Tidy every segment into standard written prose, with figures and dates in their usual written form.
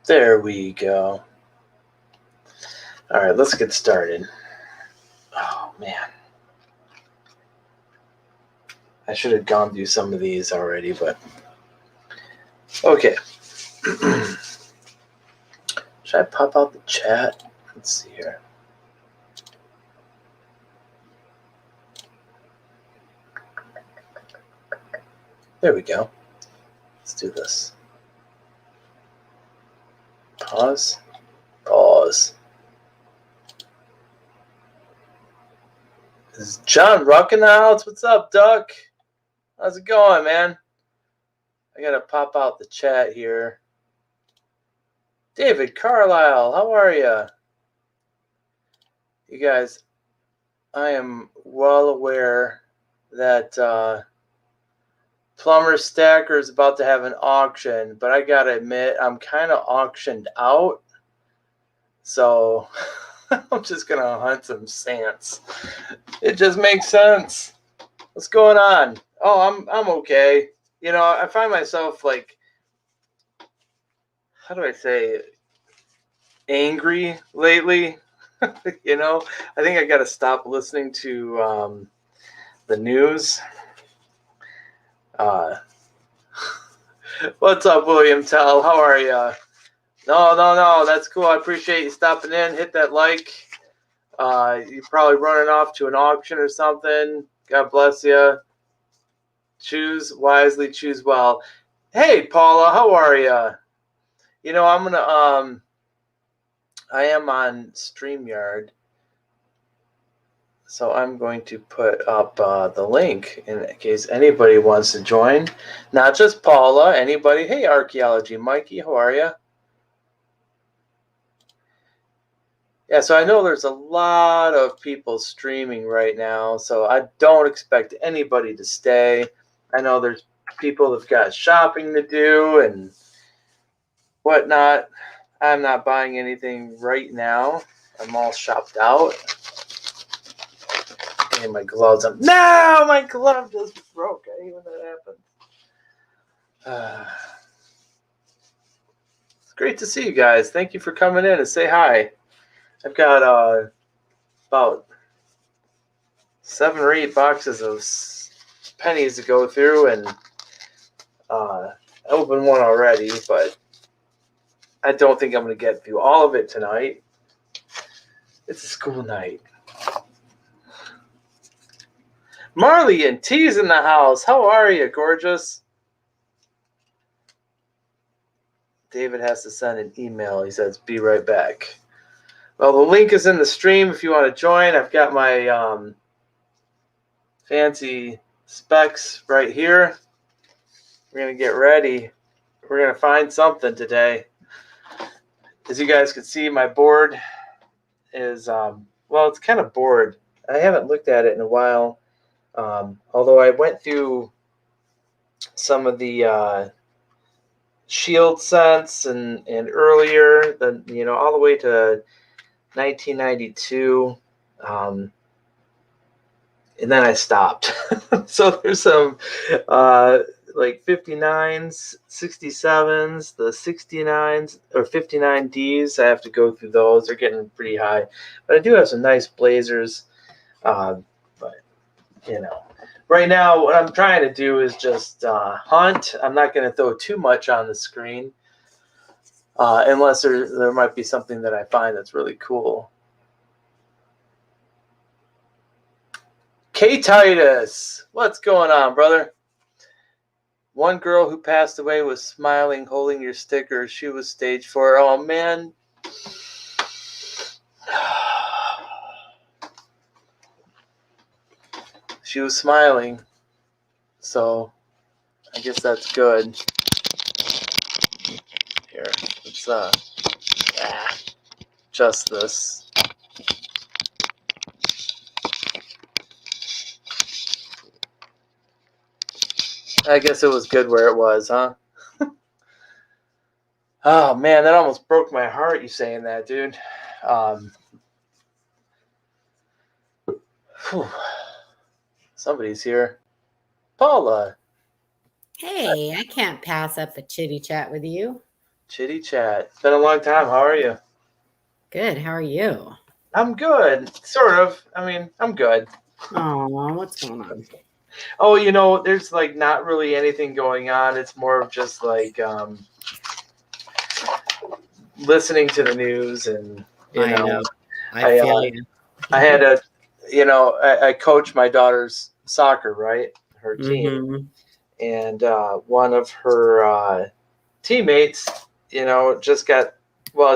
There we go. All right, let's get started. Oh, man. I should have gone through some of these already, but okay. Should I pop out the chat? Let's see here. There we go. Let's do this. Pause. Pause. This is John Ruck in the house. What's up, Duck? How's it going, man? I gotta pop out the chat here. David Carlisle, how are you? You guys, I am well aware that Plumber Stacker is about to have an auction, but I gotta admit, I'm kind of auctioned out. So I'm just gonna hunt some Sants. It just makes sense. What's going on? Oh, I'm okay. You know, I find myself like, how do I say, angry lately. You know, I think I got to stop listening to the news. What's up, William Tell? How are you? No, that's cool. I appreciate you stopping in. Hit that like. You're probably running off to an auction or something. God bless you. Choose wisely, choose well. Hey, Paula, how are you? You know, I'm gonna I am on StreamYard, so I'm going to put up the link in case anybody wants to join. Not just Paula, anybody. Hey, Archaeology Mikey, how are you? Yeah, so I know there's a lot of people streaming right now, so I don't expect anybody to stay. I know there's people that've got shopping to do and whatnot. I'm not buying anything right now. I'm all shopped out. And my gloves up. No, my glove just broke. I hate when that happens. It's great to see you guys. Thank you for coming in and say hi. I've got about 7 or 8 boxes of pennies to go through, and I opened one already, but I don't think I'm going to get through all of it tonight. It's a school night. Marley and T's in the house. How are you, gorgeous? David has to send an email. He says, be right back. Well, the link is in the stream if you want to join. I've got my fancy specs right here. We're going to get ready. We're going to find something today. As you guys can see, my board is, well, it's kind of bored. I haven't looked at it in a while. Although I went through some of the Shield scents and earlier, all the way to 1992. And then I stopped. So there's some like 59s, 67s, the 69s or 59Ds. I have to go through those. They're getting pretty high. But I do have some nice blazers. But, right now what I'm trying to do is just hunt. I'm not going to throw too much on the screen unless there might be something that I find that's really cool. K-Titus, what's going on, brother? One girl who passed away was smiling, holding your sticker. She was stage 4. Oh, man. She was smiling. So, I guess that's good. Here, let's adjust this. I guess it was good where it was, huh? Oh, man, that almost broke my heart, you saying that, dude. Somebody's here. Paula. Hey, I can't pass up a chitty chat with you. Chitty chat. It's been a long time. How are you? Good. How are you? I'm good. Sort of. I mean, I'm good. Oh, what's going on? Oh, there's like not really anything going on. It's more of just like listening to the news and I know. I I feel you. I had I coach my daughter's soccer, right? Her team. Mm-hmm. And one of her teammates, just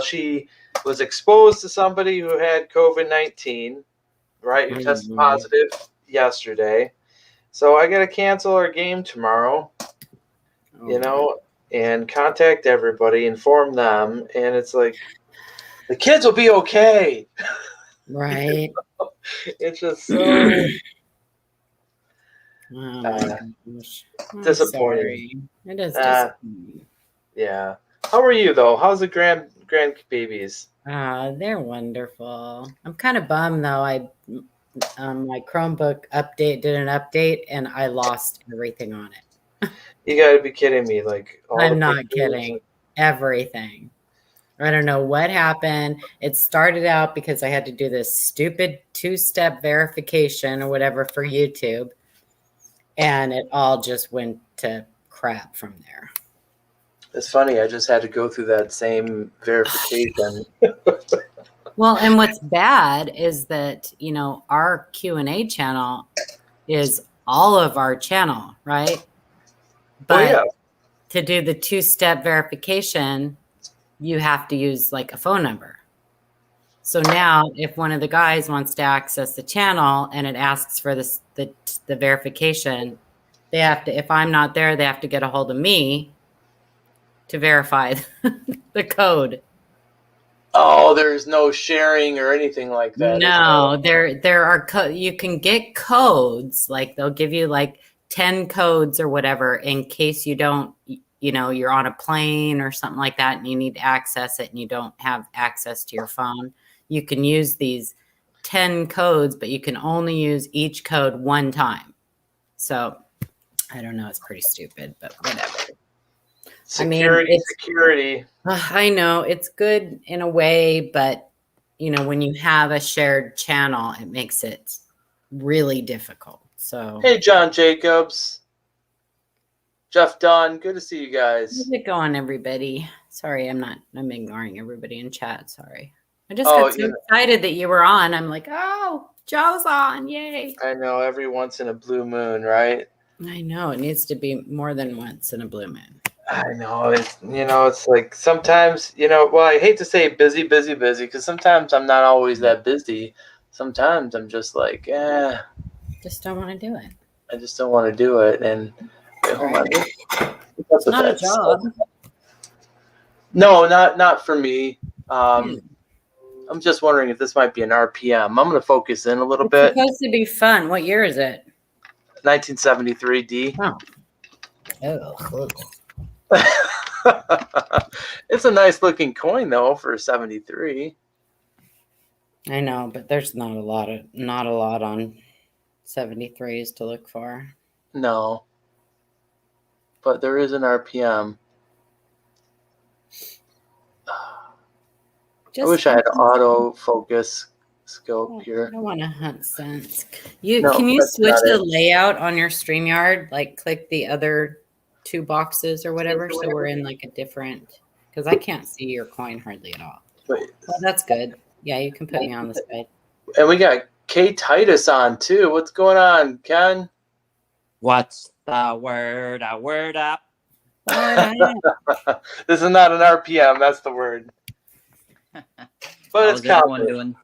she was exposed to somebody who had COVID-19, right? Who tested Mm-hmm. positive yesterday. So I got to cancel our game tomorrow, Oh, and contact everybody, inform them. And it's like, the kids will be okay. right. It's just so Oh my gosh. I'm disappointing. sorry. It is disappointing. Yeah. How are you though? How's the grandbabies? They're wonderful. I'm kind of bummed though. My Chromebook did an update and I lost everything on it. You got to be kidding me! Like all the I'm not pictures. kidding. Everything. I don't know what happened. It started out because I had to do this stupid 2-step verification or whatever for YouTube. And it all just went to crap from there. It's funny. I just had to go through that same verification. Well, and what's bad is that, our Q&A channel is all of our channel, right? But yeah. to do the 2-step verification, you have to use like a phone number. So now if one of the guys wants to access the channel and it asks for the verification, they have to, if I'm not there, they have to get a hold of me to verify the code. Oh, there's no sharing or anything like that. No, there are you can get codes, like they'll give you like 10 codes or whatever in case you don't, you're on a plane or something like that and you need to access it and you don't have access to your phone. You can use these 10 codes, but you can only use each code one time. So I don't know, it's pretty stupid, but whatever. Security. I know it's good in a way, but when you have a shared channel, it makes it really difficult. So, Hey, John Jacobs, Jeff Dunn, good to see you guys. how's it going, everybody? Sorry, I'm ignoring everybody in chat. Sorry. I just got so excited that you were on. I'm like, oh, Joe's on. Yay. I know, every once in a blue moon, right? I know. It needs to be more than once in a blue moon. I know. It's like sometimes, well, I hate to say busy, because sometimes I'm not always that busy. Sometimes I'm just like, just don't want to do it. I just don't want to do it. And wait, hold on. It's not a job. No, not for me. I'm just wondering if this might be an RPM. I'm going to focus in a little bit. It's supposed to be fun. What year is it? 1973 D. Oh. It's a nice looking coin though for 73. I know, but there's not a lot on 73s to look for. No. But there is an RPM. I wish I had autofocus scope here. I don't want to hunt sense. Can you switch the layout on your StreamYard? Like click the other 2 boxes or whatever, so we're in like a different, because I can't see your coin hardly at all. Well, that's good. Yeah, you can put me on this side. And we got K Titus on too. What's going on, Ken? What's the word? A word up. This is not an RPM. That's the word. But it's everyone doing?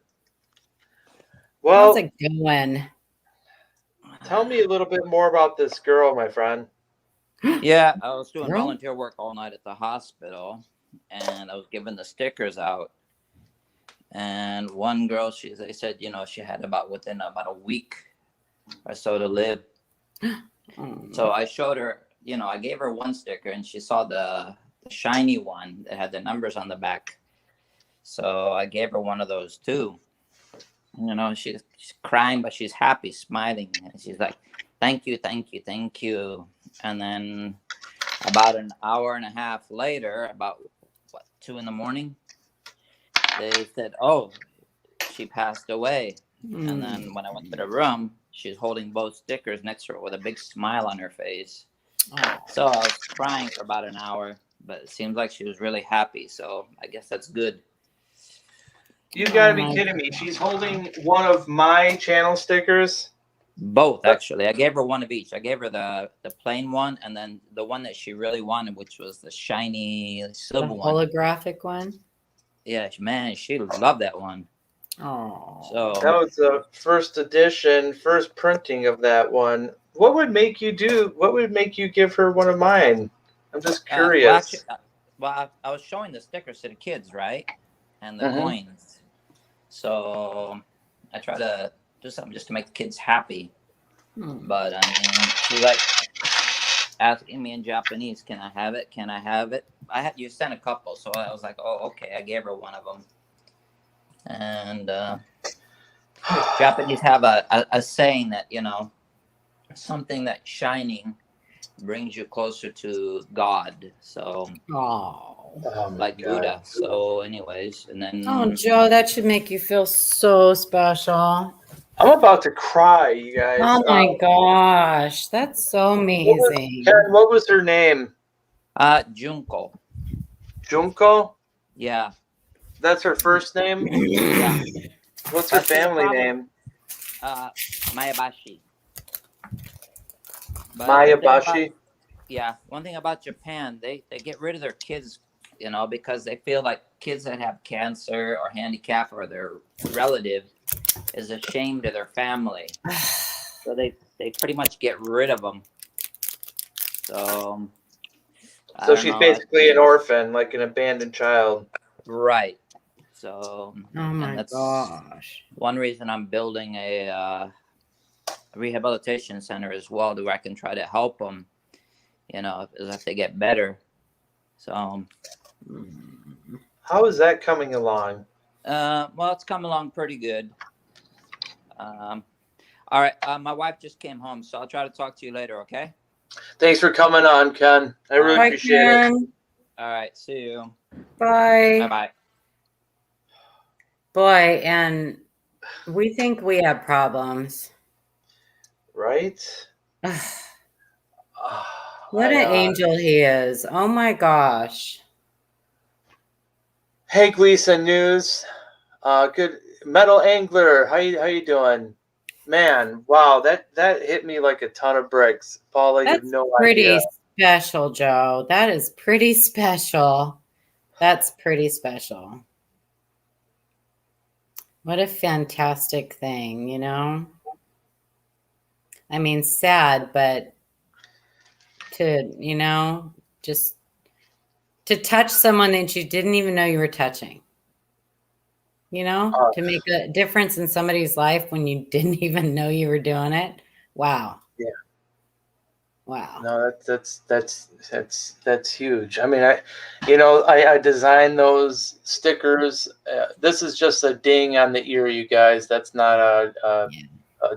Well, how's it going? Tell me a little bit more about this girl, my friend. Yeah, I was doing volunteer work all night at the hospital, and I was giving the stickers out. And one girl, they said, she had within about a week or so to live. So I showed her, I gave her one sticker, and she saw the shiny one that had the numbers on the back. So I gave her one of those too. She's crying, but she's happy, smiling. And she's like, thank you, thank you, thank you. And then about an hour and a half later, about 2 in the morning. They said, "Oh, she passed away." And then when I went to the room, she's holding both stickers next to her with a big smile on her face. Oh. So I was crying for about an hour, but it seems like she was really happy. So I guess that's good. You gotta be my kidding me. She's holding one of my channel stickers. Both, actually. I gave her one of each. I gave her the plain one, and then the one that she really wanted, which was the shiny The silver one. holographic one. Yeah, man, she loved that one. Oh. So That was the first edition, first printing of that one. What would make you give her one of mine? I'm just curious. well, actually, I was showing the stickers to the kids, right, and the Mhm. coins. So I try to do something just to make the kids happy. But I mean, she like asking me in Japanese, "Can I have it? Can I have it?" You sent a couple, so I was like, "Oh, okay." I gave her one of them. And Japanese have a saying that, something that's shining brings you closer to God. So Oh. Oh my like God. Buddha. So anyways, and then Oh, Joe, that should make you feel so special. I'm about to cry, you guys. Oh my gosh, that's so amazing. Ken, what was her name? Junko. Junko? Yeah. That's her first name? Yeah. What's her family name? Mayabashi. But Mayabashi? one thing about Japan, they get rid of their kids, because they feel like kids that have cancer or handicap or their relative is ashamed of their family. So they pretty much get rid of them. So she's basically an orphan, like an abandoned child. Right. So Oh my and that's gosh. one reason I'm building a rehabilitation center as well, where I can try to help them, if they get better. So how is that coming along? Well, it's come along pretty good. All right, my wife just came home, so I'll try to talk to you later, okay? Thanks for coming on, Ken. I really Bye, appreciate it. Ken. All right, see you. Bye. Bye-bye. Boy, and we think we have problems. Right? What an angel he is. Oh my gosh. Hey, Gleason News. Good Metal Angler. How you doing? Man, wow, that hit me like a ton of bricks. Paula, you have no pretty idea. Special, Joe. That is pretty special. That's pretty special. What a fantastic thing, I mean, sad, but to, just to touch someone that you didn't even know you were touching, to make a difference in somebody's life when you didn't even know you were doing it. Wow. Yeah. Wow. No, that's huge. I mean, I designed those stickers. This is just a ding on the ear, you guys. That's not a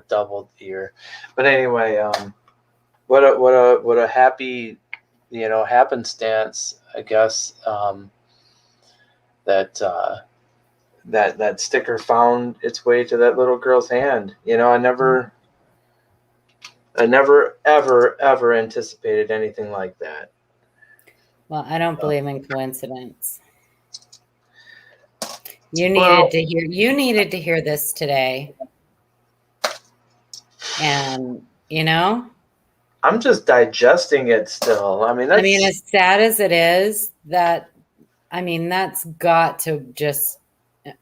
doubled ear. But anyway, what a happy, happenstance, I guess. That sticker found its way to that little girl's hand. I never, ever anticipated anything like that. Well, I don't believe in coincidence. You needed to hear this today. And, I'm just digesting it still. I mean, as sad as it is, that's got to just,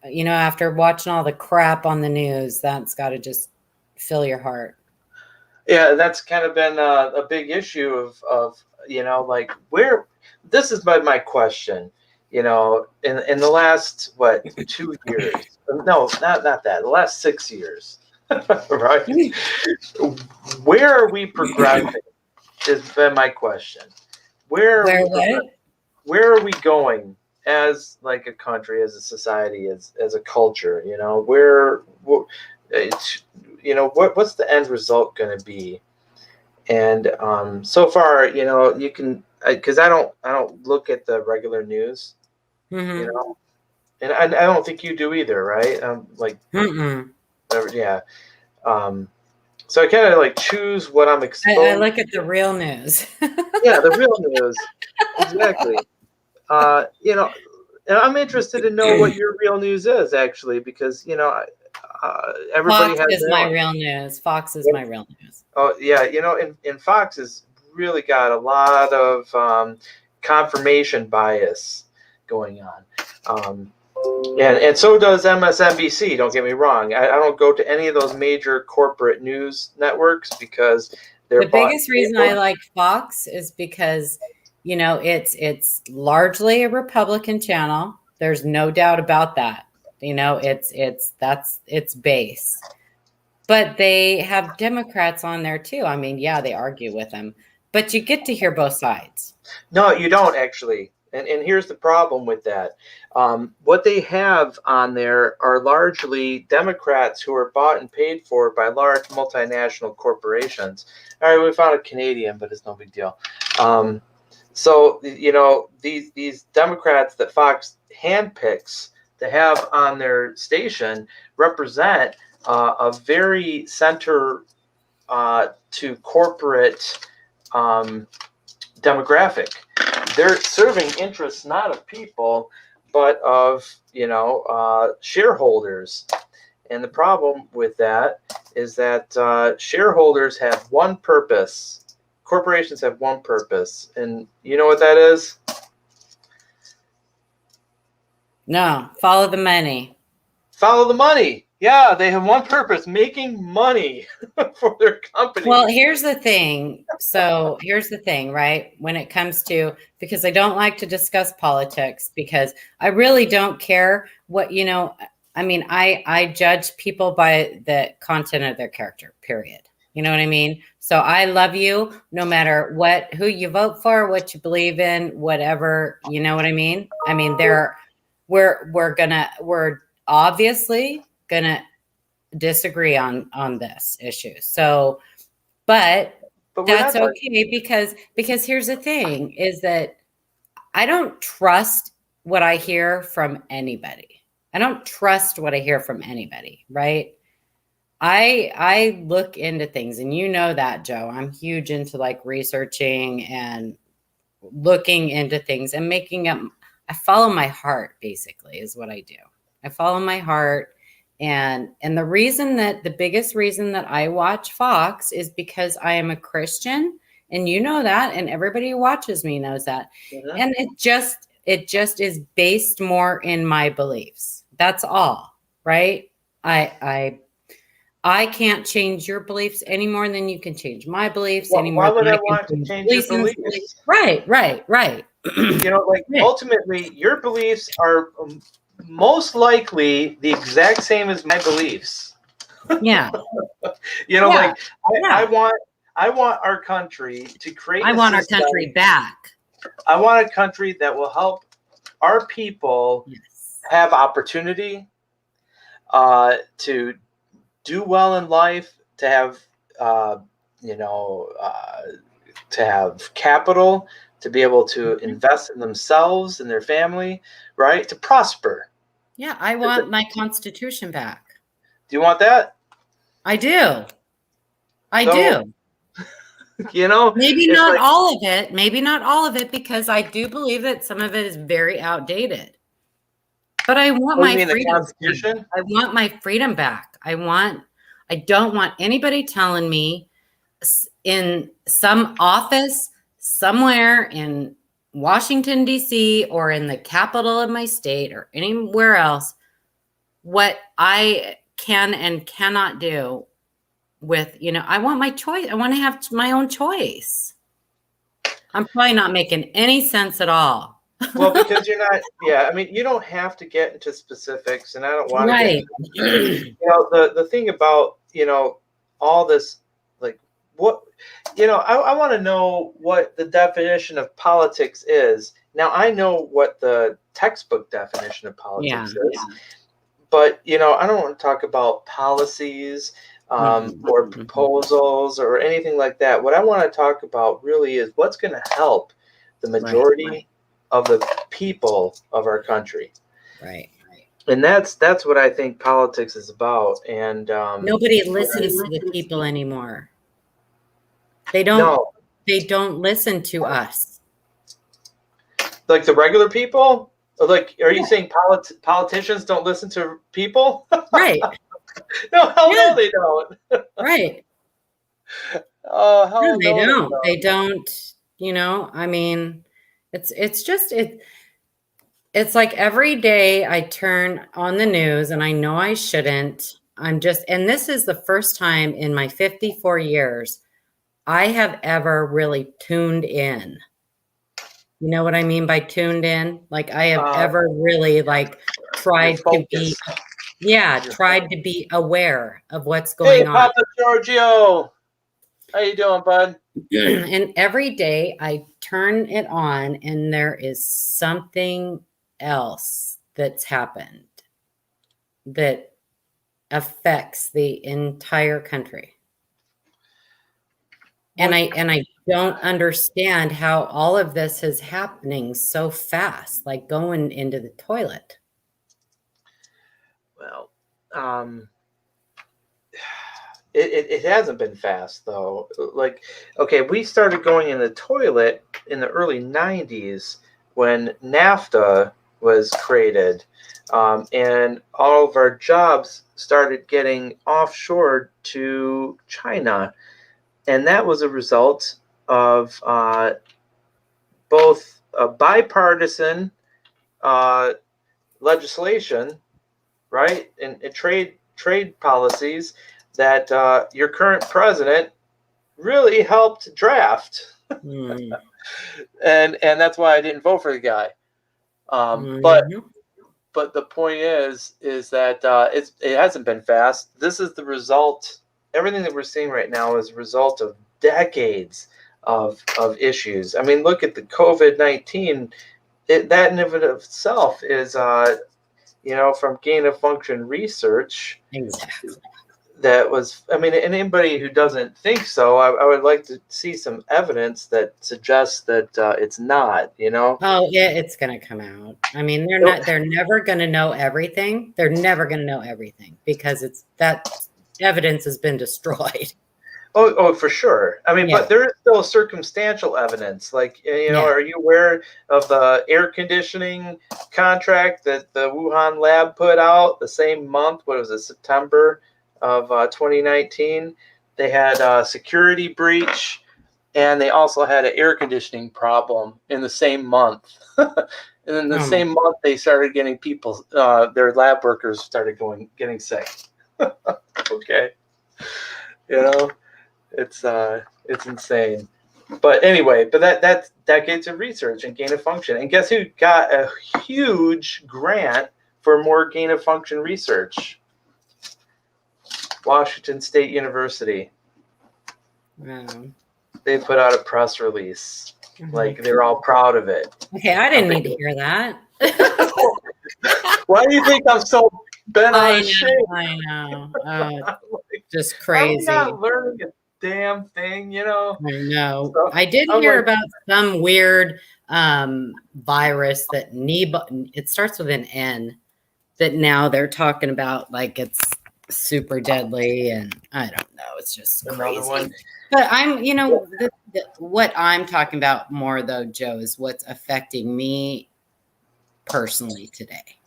after watching all the crap on the news, that's got to just fill your heart. Yeah, that's kind of been a big issue of like where. This is my question. In the last 2 years? No, not that. The last 6 years, right? Where are we progressing? Has been my question. Where are we going as like a country, as a society, as a culture? What's the end result going to be? And so far, you can, because I don't look at the regular news. Mm-hmm. you know, and I don't think you do either, right? Like, Mm-mm. yeah. So I kind of like choose what I'm I exposed. look at the real news. Yeah, the real news, exactly. You know, and I'm interested to know what your real news is actually, because everybody Fox has is their my own. real news. Fox is my real news. Oh yeah, and Fox has really got a lot of confirmation bias going on, and so does MSNBC. Don't get me wrong. I don't go to any of those major corporate news networks because they're The bought and biggest paid reason I for. like Fox is because, it's largely a Republican channel. There's no doubt about that. That's its base. But they have Democrats on there too. I mean, yeah, they argue with them, but you get to hear both sides. No, you don't actually. And here's the problem with that. What they have on there are largely Democrats who are bought and paid for by large multinational corporations. All right, we found a Canadian, but it's no big deal. So these Democrats that Fox handpicks to have on their station represent a very center to corporate demographic. They're serving interests not of people, but of shareholders. And the problem with that is that shareholders have one purpose. Corporations have one purpose, and you know what that is? No, follow the money. Follow the money. Yeah, they have one purpose: making money for their company. Well, here's the thing. So here's the thing, right? When it comes to, because I don't like to discuss politics because I really don't care what, I mean, I judge people by the content of their character, period. You know what I mean? So I love you no matter who you vote for, what you believe in, whatever, you know what I mean? I mean, we're obviously gonna disagree on this issue. So, but But we're that's not. okay because here's the thing is that I don't trust what I hear from anybody. I don't trust what I hear from anybody, right? I look into things, and you know that, Joe. I'm huge into like researching and looking into things and making up. I follow my heart, basically, is what I do. I follow my heart. And the biggest reason that I watch Fox is because I am a Christian, and you know that, and everybody who watches me knows that. Mhm. And it just is based more in my beliefs. That's all, right? I can't change your beliefs any more than you can change my beliefs any more Why would than I I can want to change change your Gleason's beliefs. beliefs? Right. Like Yeah. ultimately, your beliefs are most likely the exact same as my beliefs. Yeah. Like I Yeah. want our country to create. I want our country back. I want a country that will help our people Yes. have opportunity, to do well in life, to have to have capital, to be able to invest in themselves and their family, right? To prosper. Yeah, I want my Constitution back. Do you want that? I do. I So, do. Maybe it's not like, all of it. Maybe not all of it, because I do believe that some of it is very outdated. But I want what do you my mean, the freedom. Constitution? I want my freedom back. I don't want anybody telling me in some office somewhere in Washington, D.C., or in the capital of my state or anywhere else what I can and cannot do with, I want my choice. I want to have my own choice. I'm probably not making any sense at all. Well, because you're not. Yeah, I mean, you don't have to get into specifics, and I don't want to get. Right. The thing about all this, like, what I want to know what the definition of politics is. Now I know what the textbook definition of politics is, but I don't want to talk about policies or proposals or anything like that. What I want to talk about really is what's going to help the majority of the people of our country. Right. And that's what I think politics is about. And Nobody listens to the people anymore. They don't. no, They don't listen to us. like the regular people. Like, are you saying politicians don't listen to people? Right. No, hell no, they don't. Right. Oh, hell No, they no, don't. They don't. You know, I mean, it's just it. It's like every day I turn on the news, and I know I shouldn't. I'm just, and this is the first time in my 54 years I have ever really tuned in. You know what I mean by tuned in? Like I have ever really like tried to be, tried to be aware of what's going on. Papa Giorgio, how you doing, bud? And every day I turn it on, and there is something else that's happened that affects the entire country. And I don't understand how all of this is happening so fast, like going into the toilet. Well, it hasn't been fast though. Like, okay, we started going in the toilet in the early 90s when NAFTA was created, and all of our jobs started getting offshored to China. And that was a result of both a bipartisan legislation, right, and trade policies that your current president really helped draft. And that's why I didn't vote for the guy. But the point is that it hasn't been fast. This is the result. Everything that we're seeing right now is a result of decades of issues. I mean, look at the COVID-19. That in and of itself is, from gain of function research. Exactly. That was, I mean, and anybody who doesn't think so, I would like to see some evidence that suggests that it's not, Oh, yeah, it's going to come out. I mean, they're never going to know everything. They're never going to know everything because that evidence has been destroyed. Oh, for sure. I mean, but there is still circumstantial evidence. Like, are you aware of the air conditioning contract that the Wuhan lab put out the same month? What was it, September of 2019? They had a security breach, and they also had an air conditioning problem in the same month. And in the same month, they started getting people, their lab workers started getting sick. Okay. It's insane. But anyway, that's decades of research and gain of function. And guess who got a huge grant for more gain of function research? Washington State University. Wow. They put out a press release. Like, they're all proud of it. Okay, I didn't need to hear that. Why do you think I'm so bent on shit? I know. Just crazy. I'm not learning a damn thing, I know. So, I did hear about some weird virus that it starts with an N, that now they're talking about like it's super deadly, and I don't know. It's just crazy. But I'm, what I'm talking about more though, Joe, is what's affecting me personally today.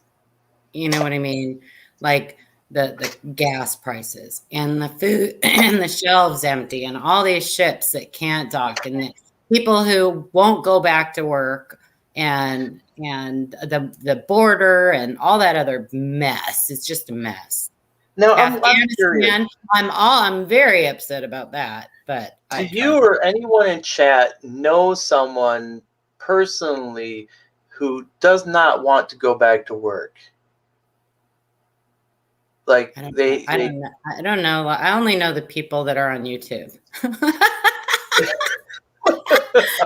You know what I mean? Like the gas prices and the food and the shelves empty and all these ships that can't dock and the people who won't go back to work and the border and all that other mess. It's just a mess. Now I'm curious. I'm very upset about that. But do you or anyone in chat know someone personally who does not want to go back to work? Like I don't know. I only know the people that are on YouTube.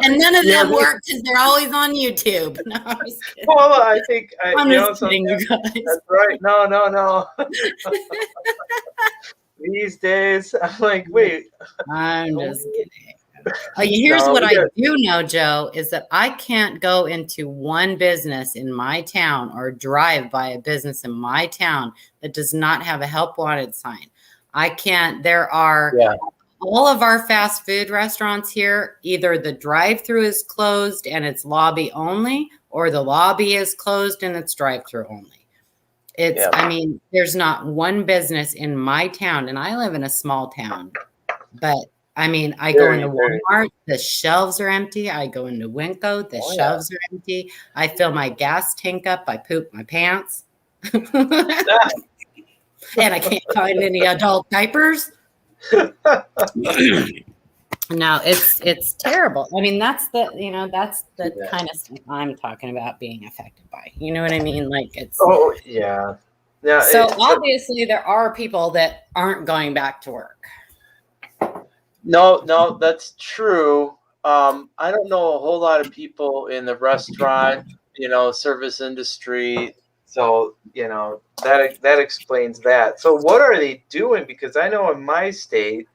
And none of them work because they're always on YouTube. No, I'm just kidding. Well, I think I'm just kidding, you guys. That's right. No. These days, I'm like, wait. I'm just kidding. Here's No, what we I got- do know, Joe, is that I can't go into one business in my town or drive by a business in my town that does not have a help wanted sign. I can't. There are Yeah. all of our fast food restaurants here, either the drive-through is closed and it's lobby only, or the lobby is closed and it's drive-through only. It's, Yeah. I mean, there's not one business in my town, and I live in a small town, but I mean, I go into Walmart, the shelves are empty. I go into Winco, the shelves are empty. I fill my gas tank up. I poop my pants. And I can't find any adult diapers. No, it's terrible. I mean, that's the kind of stuff I'm talking about being affected by. You know what I mean? Like it's yeah. So obviously there are people that aren't going back to work. No, that's true. I don't know a whole lot of people in the restaurant, service industry. So, that explains that. So what are they doing? Because I know in my state,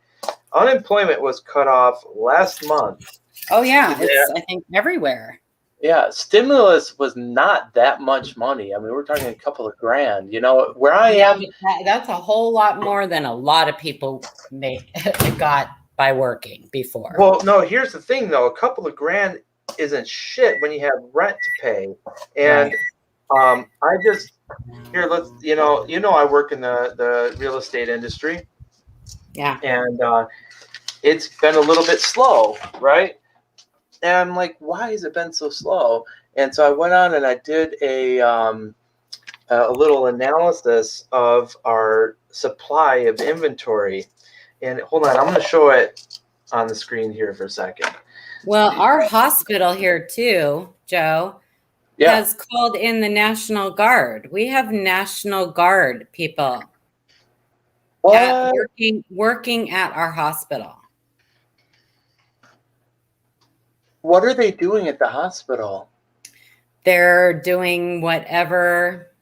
unemployment was cut off last month. Oh yeah, it's I think everywhere. Yeah, stimulus was not that much money. I mean, we're talking a couple of grand. Where I am, that's a whole lot more than a lot of people got by working before. Well, no, here's the thing though. A couple of grand isn't shit when you have rent to pay. And I just let's I work in the real estate industry. Yeah. And it's been a little bit slow, right? And I'm like, why has it been so slow? And so I went on and I did a little analysis of our supply of inventory. And hold on, I'm going to show it on the screen here for a second. Well, our hospital here too, Joe, has called in the National Guard. We have National Guard people working at our hospital. What are they doing at the hospital? They're doing whatever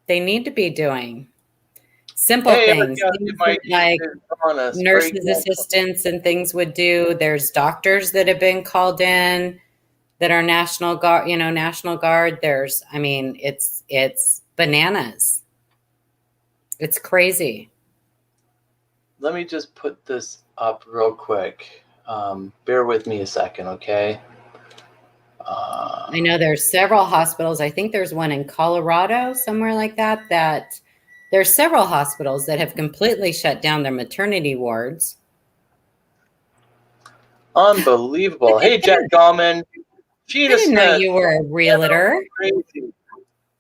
they need to be doing. Simple things like nurses' assistants and things would do. There's doctors that have been called in that are National Guard, National Guard. It's bananas. It's crazy. Let me just put this up real quick. Bear with me a second, okay? I know there's several hospitals. I think there's one in Colorado, somewhere like that, there's several hospitals that have completely shut down their maternity wards. Unbelievable. Hey, Jack Gallman. I didn't know you were a realtor.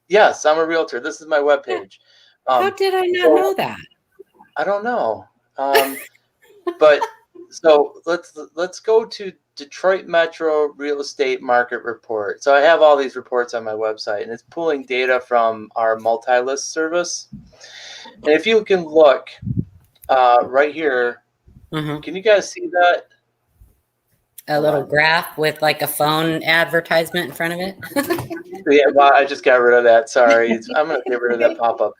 Yes, I'm a realtor. This is my webpage. How did I not know that? I don't know. But so let's go to Detroit Metro Real Estate Market Report. So I have all these reports on my website, and it's pulling data from our multi-list service. And if you can look right here, can you guys see that? A little graph with like a phone advertisement in front of it. Yeah, well, I just got rid of that. Sorry. I'm going to get rid of that pop-up.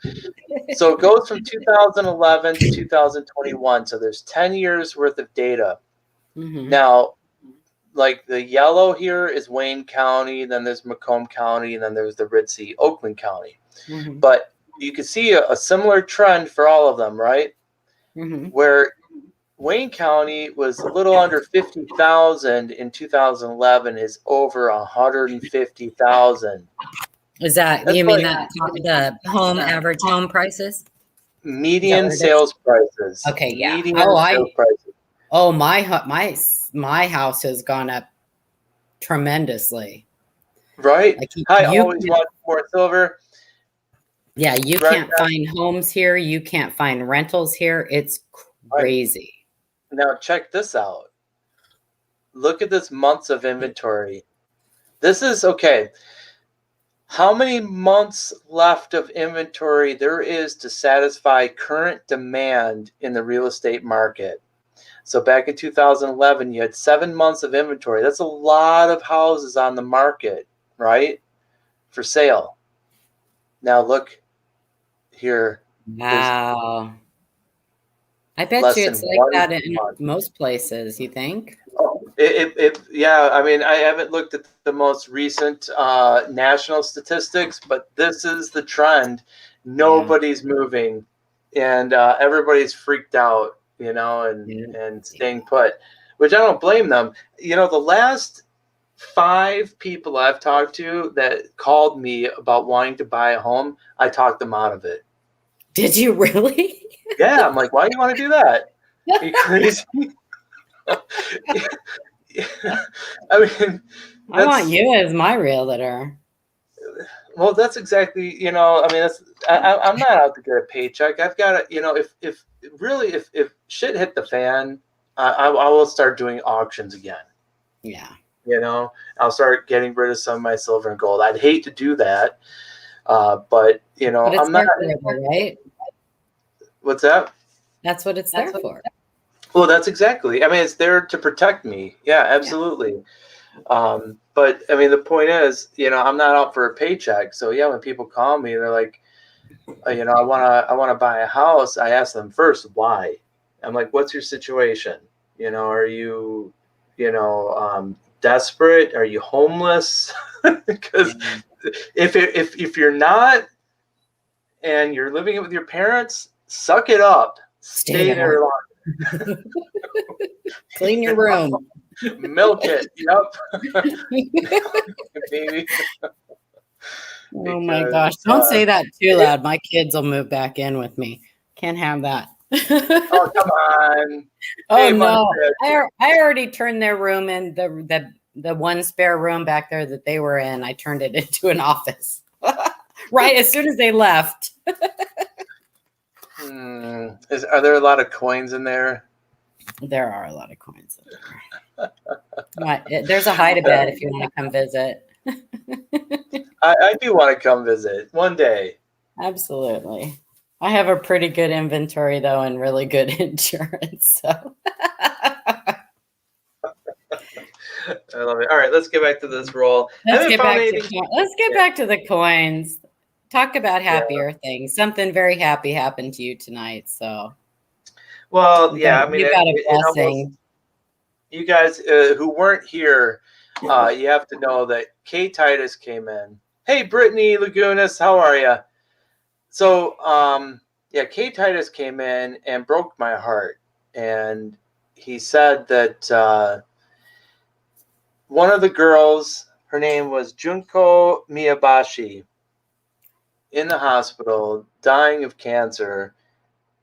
So it goes from 2011 to 2021. So there's 10 years worth of data. Now, like the yellow here is Wayne County, then there's Macomb County, and then there's the ritzy Oakland County. But you can see a similar trend for all of them, right? Where Wayne County was a little under 50,000 in 2011 is over 150,000. Is that you mean that the average home prices? Median sales prices. Okay, yeah. Median sales prices. Oh, my house has gone up tremendously. Right? Like I always want more silver. Yeah, you can't find homes here. You can't find rentals here. It's crazy. Now check this out. Look at this months of inventory. This is okay. How many months left of inventory there is to satisfy current demand in the real estate market? So back in 2011, you had 7 months of inventory. That's a lot of houses on the market, right? For sale. Now look here. Wow. I bet you it's like that in most places, you think? Oh, Yeah, I mean, I haven't looked at the most recent national statistics, but this is the trend. Nobody's moving, and everybody's freaked out, and staying put, which I don't blame them. The last 5 people I've talked to that called me about wanting to buy a home, I talked them out of it. Did you really? Yeah, I'm like, why do you want to do that? Are you crazy? I mean, I want you as my realtor. well, that's exactly, I mean, I'm not out to get a paycheck. I've got to, if shit hit the fan, I will start doing auctions again. Yeah. I'll start getting rid of some of my silver and gold. I'd hate to do that. But But it's I'm not. there for, right? What's that? That's what it's there for. Well, that's exactly. I mean, it's there to protect me. Yeah, absolutely. But I mean, the point is, I'm not out for a paycheck. So yeah, when people call me, they're like, I wanna buy a house. I ask them first, why? I'm like, what's your situation? Are you, desperate? Are you homeless? Because if you're not, and you're living it with your parents, suck it up. Stay there long. Clean your room. Milk it. Yep. Baby. Oh my gosh. Don't say that too loud. My kids will move back in with me. Can't have that. Oh, come on. Oh, Hey, no. I already turned their room in, the one spare room back there that they were in. I turned it into an office. Right as soon as they left. Are there a lot of coins in there? There are a lot of coins in there. There's a hide-a-bed if you want to come visit. I do want to come visit one day. Absolutely. I have a pretty good inventory, though, and really good insurance. So. I love it. All right, let's get back to this roll. Let's get back to the coins. Talk about happier things. Something very happy happened to you tonight. So, well, yeah, I mean, you got a blessing. You guys who weren't here, you have to know that Kay Titus came in. Hey, Brittany Lagunas, how are you? So, Kay Titus came in and broke my heart, and he said that one of the girls, her name was Junko Miyabashi, in the hospital, dying of cancer,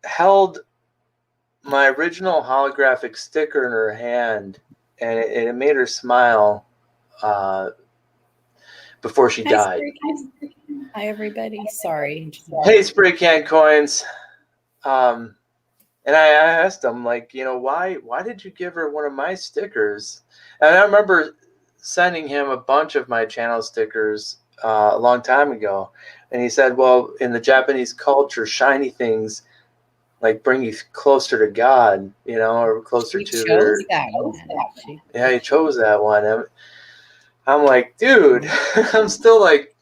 held my original holographic sticker in her hand, and it made her smile before she died. Hi, everybody. Sorry. Hey, Spray Can Coins. And I asked him, like, why did you give her one of my stickers? And I remember sending him a bunch of my channel stickers a long time ago. And he said, well, in the Japanese culture, shiny things like bring you closer to God, or closer to their. Yeah, he chose that one. I'm like, dude, I'm still like.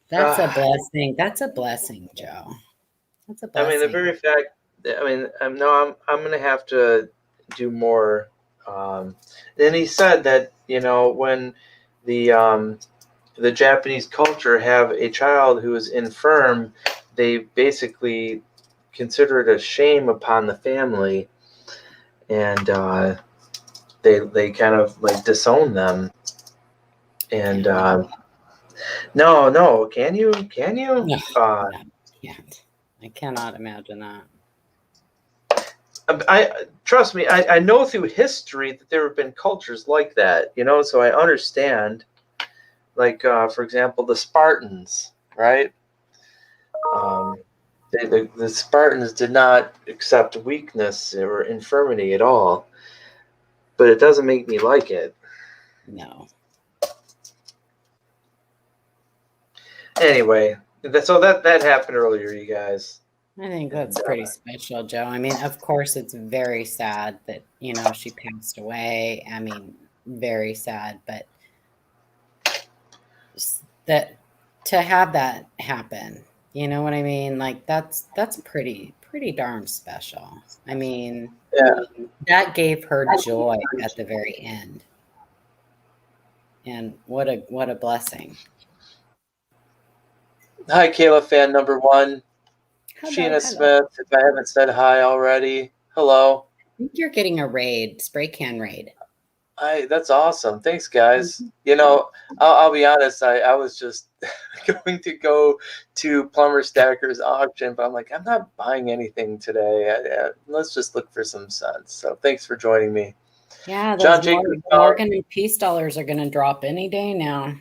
That's a blessing. That's a blessing, Joe. That's a blessing. I mean, the very fact. I'm going to have to do more. And he said that when the Japanese culture have a child who is infirm, they basically consider it a shame upon the family, and they kind of like disown them. And no, can you? No, I can't. I cannot imagine that. I trust me. I know through history that there have been cultures like that. So I understand. Like for example, the Spartans, right? The Spartans did not accept weakness or infirmity at all, but it doesn't make me like it. No. Anyway, so that happened earlier, you guys. I think that's pretty special, Joe. I mean, of course, it's very sad that, she passed away. I mean, very sad, but that to have that happen, you know what I mean? Like that's pretty pretty darn special. I mean, Yeah. that gave her joy at the very end. And what a blessing. Hi, Kayla, fan number 1. Hello, Sheena hello. Smith, if I haven't said hi already. Hello. I think you're getting a raid, spray can raid. That's awesome. Thanks, guys. You know, I'll be honest. I was just going to go to Plumber Stacker's auction, but I'm like, I'm not buying anything today. Let's just look for some sense. So thanks for joining me. Yeah, John those Jacobs. Morgan and Peace dollars are going to drop any day now.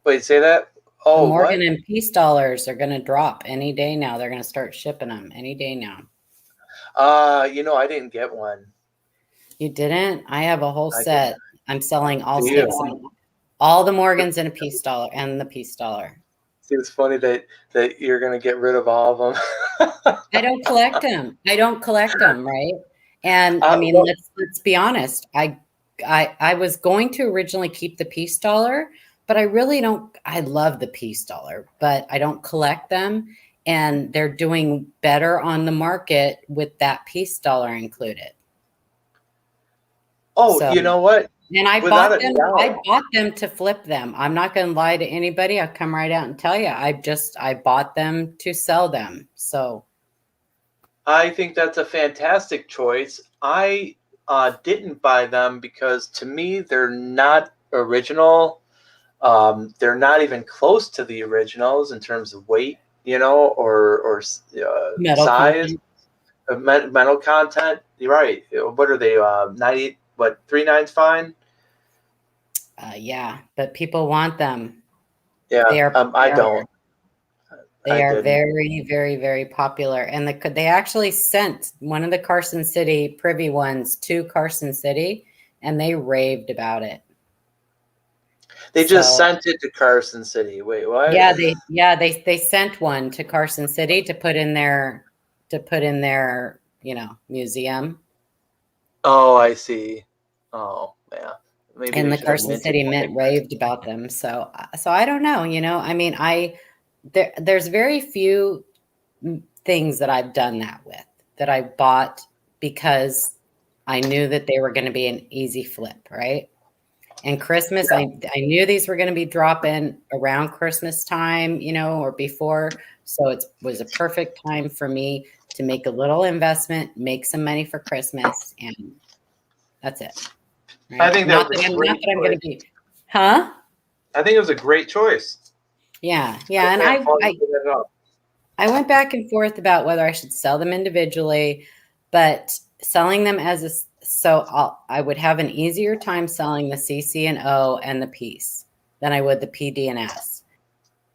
Wait, say that? The Oh, Morgan what? and Peace dollars are going to drop any day now. They're going to start shipping them any day now. You know, I didn't get one. You didn't? I have a whole I set. didn't. I'm selling all Do you? 6 of them. All the Morgans and a Peace dollar and the Peace dollar. See, it's funny that you're gonna get rid of all of them. I don't collect them. I don't collect them, right? And I mean, Well, let's be honest. I was going to originally keep the Peace dollar, but I really don't. I love the Peace dollar, but I don't collect them, and they're doing better on the market with that Peace dollar included. oh, So, you know what? and I Without bought a them. doubt. I bought them to flip them. I'm not going to lie to anybody. I'll come right out and tell you. I bought them to sell them. So. I think that's a fantastic choice. I didn't buy them because to me they're not original. They're not even close to the originals in terms of weight, you know, or Metal size, content. metal content. You're right. What are they? 90? What 3.9's fine? Yeah, but people want them. Yeah, They are. I don't. They I are didn't. very, very, very popular, and they actually sent one of the Carson City privy ones to Carson City, and they raved about it. They just So, sent it to Carson City. Wait, what? yeah, they sent one to Carson City to put in their museum. Oh, I see. Oh, yeah. Maybe And they the should have Carson minted City one. Mint raved about them. So I don't know. I mean, there's very few things that I've done that with, that I bought because I knew that they were going to be an easy flip, right? And Christmas, I knew these were going to be dropping around Christmas time, or before. So it was a perfect time for me to make a little investment, make some money for Christmas, and that's it. Right? I think that was a great not that I'm going to be, huh? I think it was a great choice. Yeah. And I went back and forth about whether I should sell them individually, but selling them I would have an easier time selling the CC&O and the piece than I would the PD and S.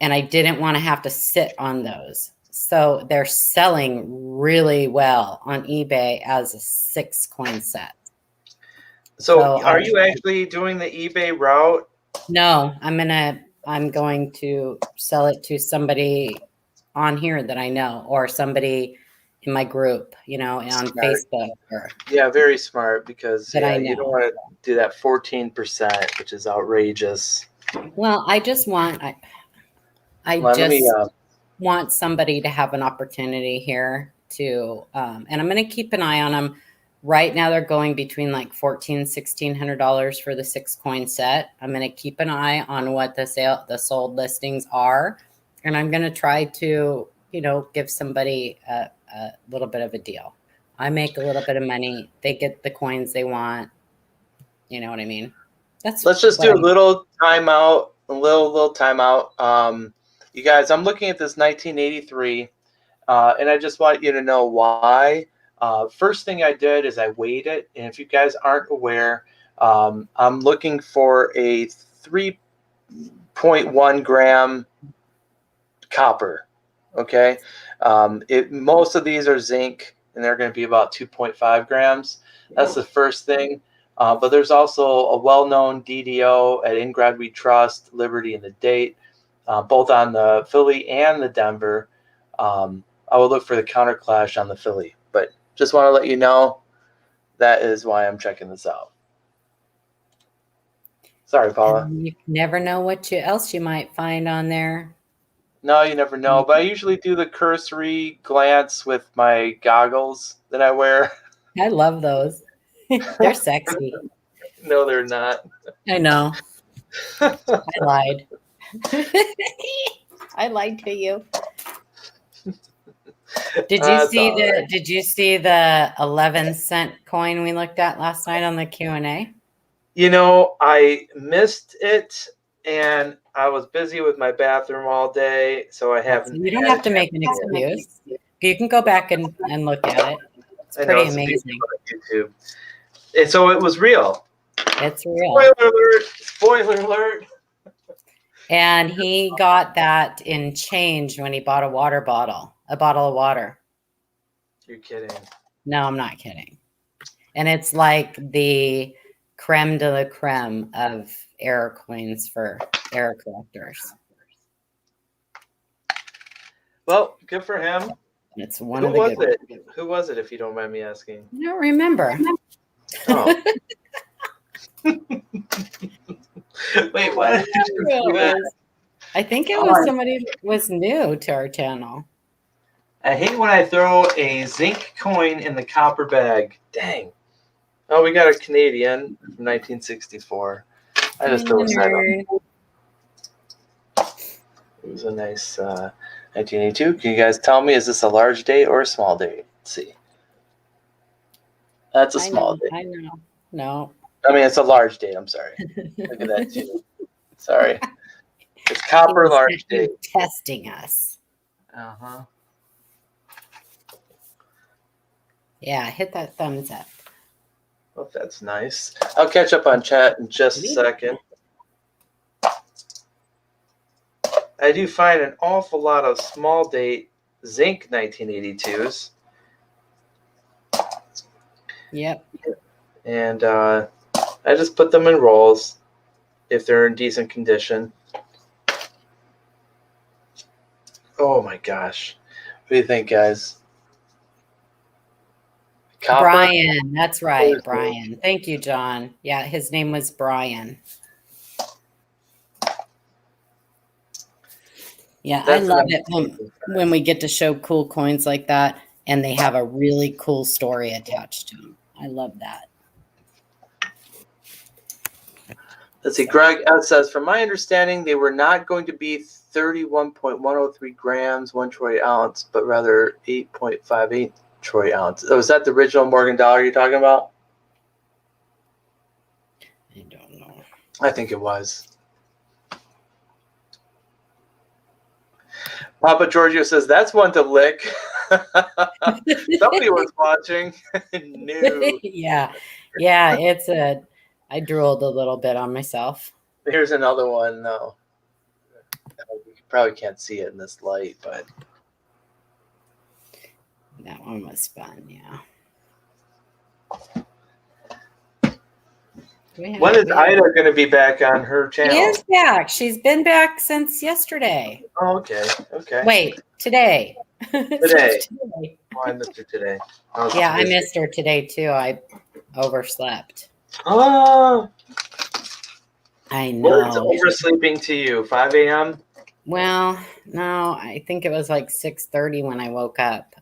And I didn't want to have to sit on those. So they're selling really well on eBay as a 6-coin set. So are you actually doing the eBay route? No, I'm going to sell it to somebody on here that I know, or somebody in my group, on Smart. Facebook. Yeah, very smart, because I know. you don't want to do that 14%, which is outrageous. Well, I just want want somebody to have an opportunity here to, and I'm going to keep an eye on them. Right now, they're going between like $1,400–$1,600 for the 6-coin set. I'm going to keep an eye on what the sold listings are, and I'm going to try to, give somebody a little bit of a deal. I make a little bit of money. They get the coins they want. You know what I mean? Let's just do a little timeout. A little timeout. You guys, I'm looking at this 1983, and I just want you to know why. First thing I did is I weighed it, and if you guys aren't aware, I'm looking for a 3.1 gram copper. Okay, most of these are zinc, and they're going to be about 2.5 grams. That's the first thing. But there's also a well-known DDO at In Grad We Trust, Liberty, and the Date, both on the Philly and the Denver. I will look for the counterclash on the Philly, but just want to let you know that is why I'm checking this out. Sorry, Paula. And you never know what else you might find on there. No, you never know. But I usually do the cursory glance with my goggles that I wear. I love those. They're sexy. No, they're not. I know. I lied. I lied to you. That's all right. Did you see the 11-cent coin we looked at last night on the Q&A? You know, I missed it, and I was busy with my bathroom all day, so I haven't. You don't have to make an excuse. You can go back and look at it. It's I know pretty it's amazing. on YouTube. And so it was real. It's real. Spoiler alert! Spoiler alert! And he got that in change when he bought a bottle of water. You're kidding. No, I'm not kidding. And it's like the creme de la creme of error coins for error collectors. Well, good for him. It's one Who of the was good it? ones. Who was it, if you don't mind me asking? I don't remember. Oh. Wait, what? I think it was somebody that was new to our channel. I hate when I throw a zinc coin in the copper bag. Dang. Oh, we got a Canadian from 1964. I just threw that up. It was a nice 1982. Can you guys tell me, is this a large date or a small date? Let's see. That's a small date. I know. No. I mean, it's a large date. I'm sorry. Look at that, too. Sorry. It's copper large date. Testing us. Uh-huh. Yeah, hit that thumbs up. Well, that's nice. I'll catch up on chat in just a second. I do find an awful lot of small date zinc 1982s. Yep. And I just put them in rolls if they're in decent condition. Oh my gosh. What do you think, guys? Copper? Brian, that's right, Brian. Thank you, John. Yeah, his name was Brian. Yeah, I love it when we get to show cool coins like that and they have a really cool story attached to them. I love that. Let's see. Greg says, from my understanding, they were not going to be 31.103 grams, 1 troy ounce, but rather 8.58 troy ounce. Oh, is that the original Morgan dollar you're talking about? I don't know. I think it was. Papa Giorgio says, that's one to lick. Somebody was watching. No. Yeah, I drooled a little bit on myself. Here's another one, though. You probably can't see it in this light, but that one was fun, yeah. When is Ida going to be back on her channel? She is back. She's been back since yesterday. Oh, okay. Okay. Wait, today. Today. Oh, I missed her today. I missed her today, too. I overslept. Oh. I know. What is oversleeping to you? 5 a.m.? Well, no, I think it was like 6:30 when I woke up.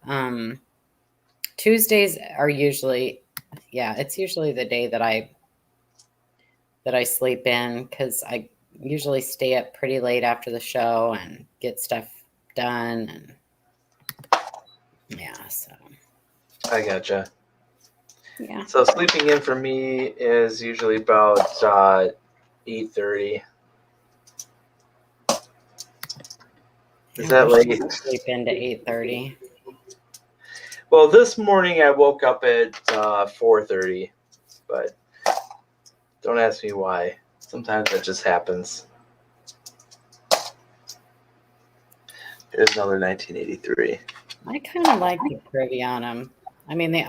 Tuesdays are usually, it's usually the day that I sleep in because I usually stay up pretty late after the show and get stuff done. And so. I gotcha. Yeah. So sleeping in for me is usually about 8:30. Is that late? Sleep into 8:30. Well, this morning I woke up at 4:30, but don't ask me why. Sometimes that just happens. Here's another 1983. I kind of like the privy on them. I mean, they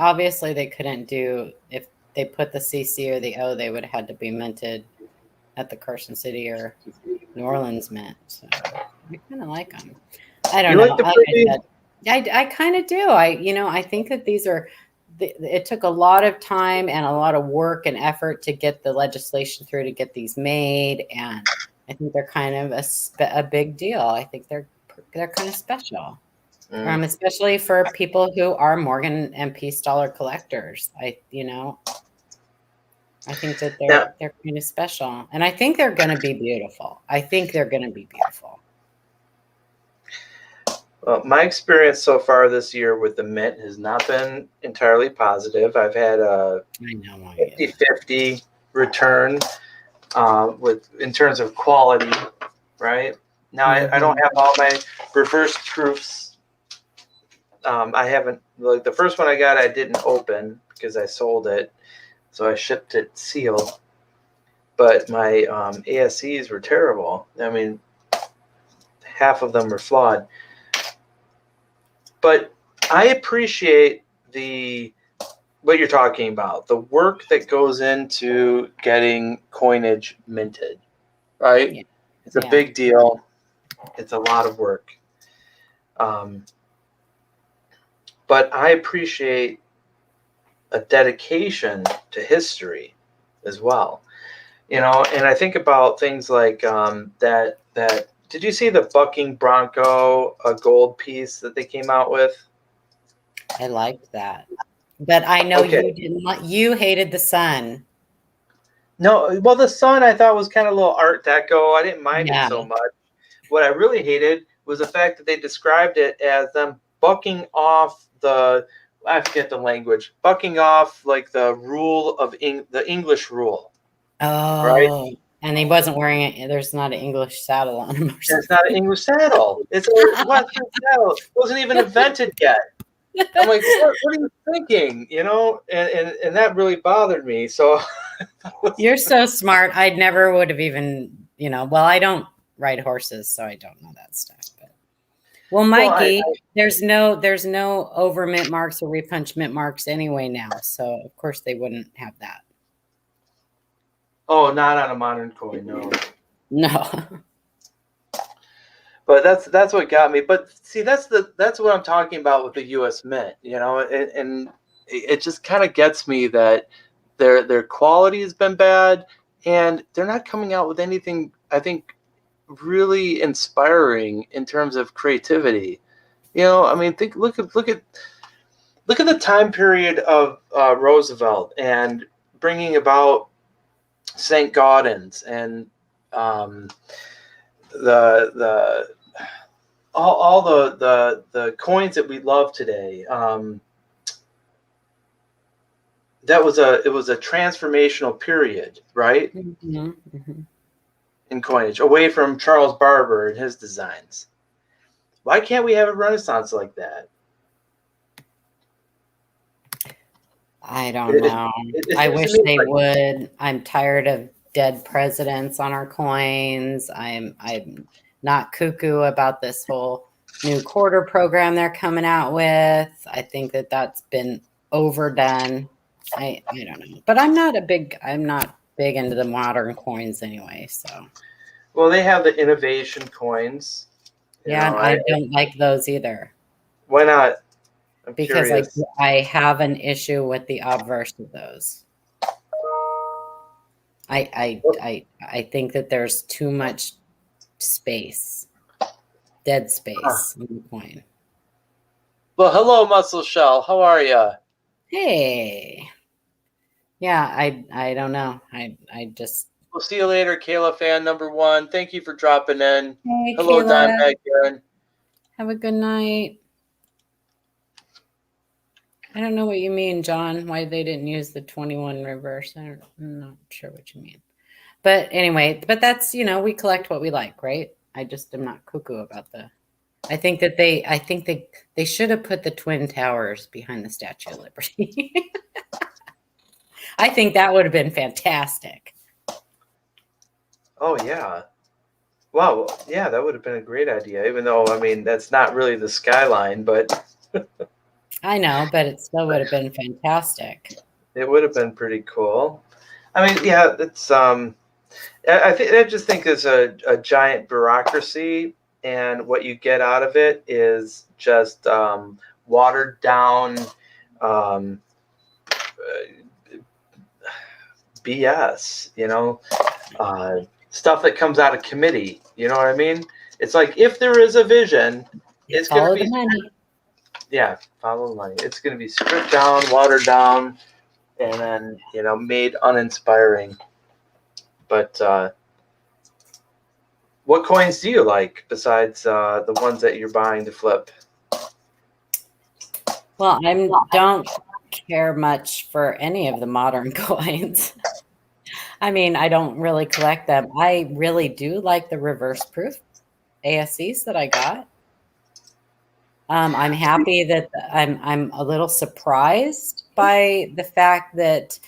couldn't do, if they put the CC or the O, they would have had to be minted at the Carson City or New Orleans mint. So I kind of like them. I don't know. I kind of do. I think that these are, it took a lot of time and a lot of work and effort to get the legislation through to get these made. And I think they're kind of a big deal. I think they're they're kind of special. Mm. Especially for people who are Morgan and Peace Dollar collectors. I think that Now, they're kind of special, and I think they're going to be beautiful. I think they're going to be beautiful. well, my experience so far this year with the mint has not been entirely positive. I've had a I know. 50-50 return in terms of quality, right? Now, I don't have all my reverse proofs. I haven't, like the first one I got, I didn't open because I sold it. So I shipped it sealed. But my ASCs were terrible. I mean, half of them were flawed. But I appreciate what you're talking about, the work that goes into getting coinage minted, right? Yeah. It's a big deal. It's a lot of work. But I appreciate a dedication to history as well. And I think about things like that. Did you see the Bucking Bronco gold piece that they came out with? I liked that, but I know Okay. you didn't. You hated the sun. No, well, the sun I thought was kind of a little Art Deco. I didn't mind it Yeah. so much. What I really hated was the fact that they described it as them bucking off I forget the language, bucking off like the rule of the English rule. Oh, right? And he wasn't wearing it. There's not an English saddle on him. It's not an English saddle. It's a Western saddle. It wasn't even invented yet. I'm like, what are you thinking? And that really bothered me. So You're so smart. I never would have even, well, I don't ride horses, so I don't know that stuff. But Mikey, there's no over mint marks or repunch mint marks anyway now. So of course they wouldn't have that. Oh, not on a modern coin, no. No. But that's what got me. But see, that's what I'm talking about with the U.S. Mint, and it just kind of gets me that their quality has been bad, and they're not coming out with anything, I think, really inspiring in terms of creativity. I mean, look at the time period of Roosevelt and bringing about St. Gaudens and all the coins that we love today. It was a transformational period, right? Mm-hmm, mm-hmm. In coinage, away from Charles Barber and his designs. Why can't we have a renaissance like that? I don't know. I wish they would. I'm tired of dead presidents on our coins. I'm not cuckoo about this whole new quarter program they're coming out with. I think that's been overdone. I don't know. But I'm not big into the modern coins anyway, so. Well, they have the innovation coins. I don't like those either. Why not? I'm because curious. I have an issue with the obverse of those. I think that there's too much space, dead space in the coin. Well, hello, Muscle Shell. How are you? Hey. Yeah, I don't know. I just. We'll see you later, Kayla fan number 1. Thank you for dropping in. Hey, hello, Kayla. Dimebag Karen. Have a good night. I don't know what you mean, John, why they didn't use the 21 reverse. I'm not sure what you mean. But anyway, that's, we collect what we like, right? I just am not cuckoo about I think they should have put the Twin Towers behind the Statue of Liberty. I think that would have been fantastic. Oh, yeah. Wow. Yeah, that would have been a great idea, even though, I mean, that's not really the skyline, but... I know, but it still would have been fantastic. It would have been pretty cool. I mean, yeah, it's I just think there's a giant bureaucracy, and what you get out of it is just watered down BS. Stuff that comes out of committee. You know what I mean? It's like if there is a vision, it's going Follow to the be money. follow the money. It's going to be stripped down, watered down, and then made uninspiring. But what coins do you like besides the ones that you're buying to flip? Well, I don't care much for any of the modern coins. I mean, I don't really collect them. I really do like the reverse proof ASCs that I got. I'm happy that I'm a little surprised by the fact that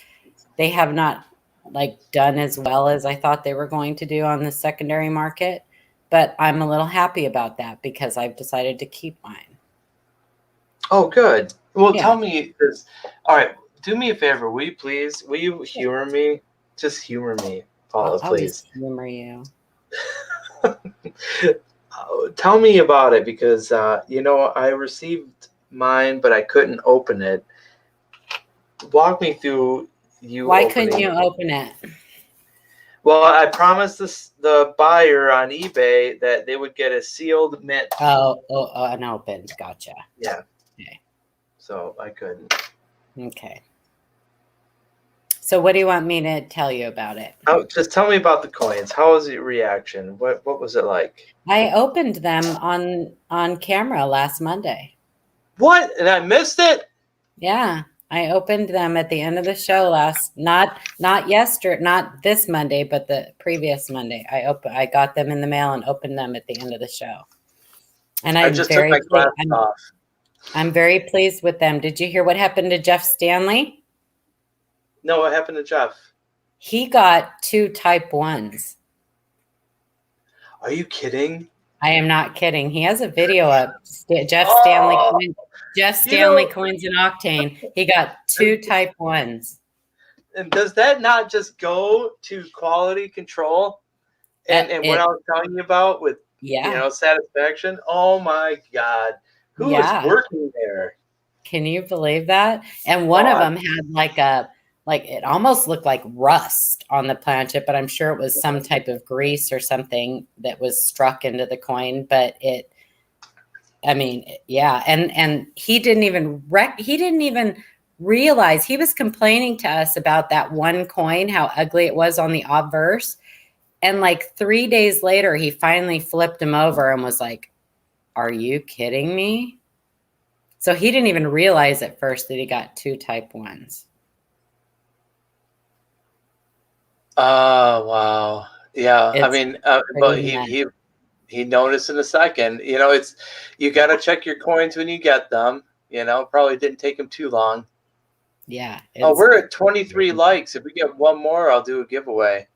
they have not done as well as I thought they were going to do on the secondary market. But I'm a little happy about that because I've decided to keep mine. Oh, good. Well, Yeah. tell me this. All right, do me a favor, will you please? Will you humor me? Just humor me, Paula, I'll please. just humor you. Tell me about it because I received mine, but I couldn't open it. Walk me through you. Why opening couldn't you it. open it? Well, I promised the buyer on eBay that they would get a sealed mint. Oh, unopened. Gotcha. Yeah. Okay. So I couldn't. Okay. So what do you want me to tell you about it? Oh, just tell me about the coins. How was your reaction? What was it like? I opened them on camera last Monday. What? And I missed it? Yeah. I opened them at the end of the show not yesterday, not this Monday, but the previous Monday. I got them in the mail and opened them at the end of the show. And I just took my glasses off. I'm very pleased with them. Did you hear what happened to Jeff Stanley? No, what happened to Jeff? He got 2 type 1s. Are you kidding? I am not kidding. He has a video of Jeff Stanley coins in Octane. He got 2 type 1s. And does that not just go to quality control? And what I was telling you about with satisfaction? Oh my God. Who is working there? Can you believe that? And one of them had it almost looked like rust on the planchet, but I'm sure it was some type of grease or something that was struck into the coin. But and he didn't even realize. He was complaining to us about that one coin, how ugly it was on the obverse. And 3 days later, he finally flipped him over and was like, "Are you kidding me?" So he didn't even realize at first that he got 2 type 1s. Oh, wow. Yeah. I mean, but he noticed in a second. You got to check your coins when you get them. Probably didn't take him too long. Yeah. We're at 23 likes. If we get one more, I'll do a giveaway.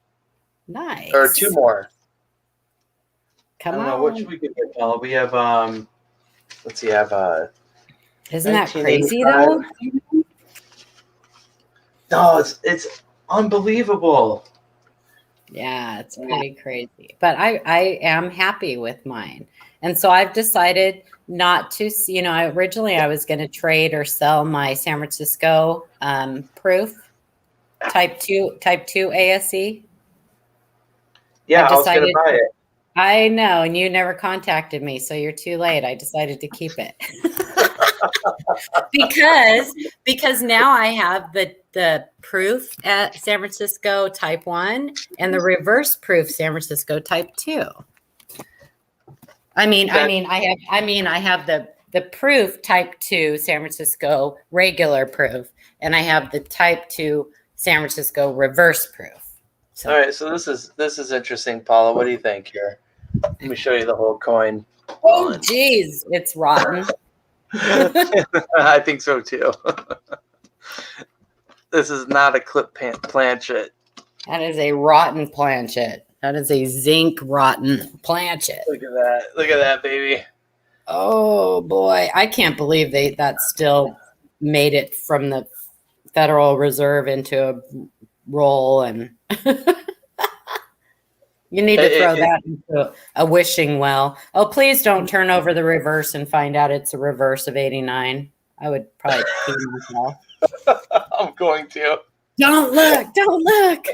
Nice. Or 2 more. Come on. I don't know. What should we get, Paula? We have, let's see, Isn't that crazy though? No, it's unbelievable. Yeah, it's pretty crazy. But I am happy with mine. And so I've decided not to, originally I was going to trade or sell my San Francisco proof type 2 ASE. Yeah, I was going to buy it. I know, and you never contacted me, so you're too late. I decided to keep it. because now I have the proof at San Francisco type 1 and the reverse proof San Francisco type 2. I have the proof type 2 San Francisco regular proof, and I have the type 2 San Francisco reverse proof. So. All right, so this is interesting, Paula. What do you think here? Let me show you the whole coin. Oh, geez, it's rotten. I think so too. This is not a clip planchet. That is a rotten planchet. That is a zinc rotten planchet. Look at that. Look at that, baby. Oh boy, I can't believe that still made it from the Federal Reserve into a roll, and you need to throw that into a wishing well. Oh, please don't turn over the reverse and find out it's a reverse of 89. I would probably pee myself. I'm going to. Don't look. Don't look.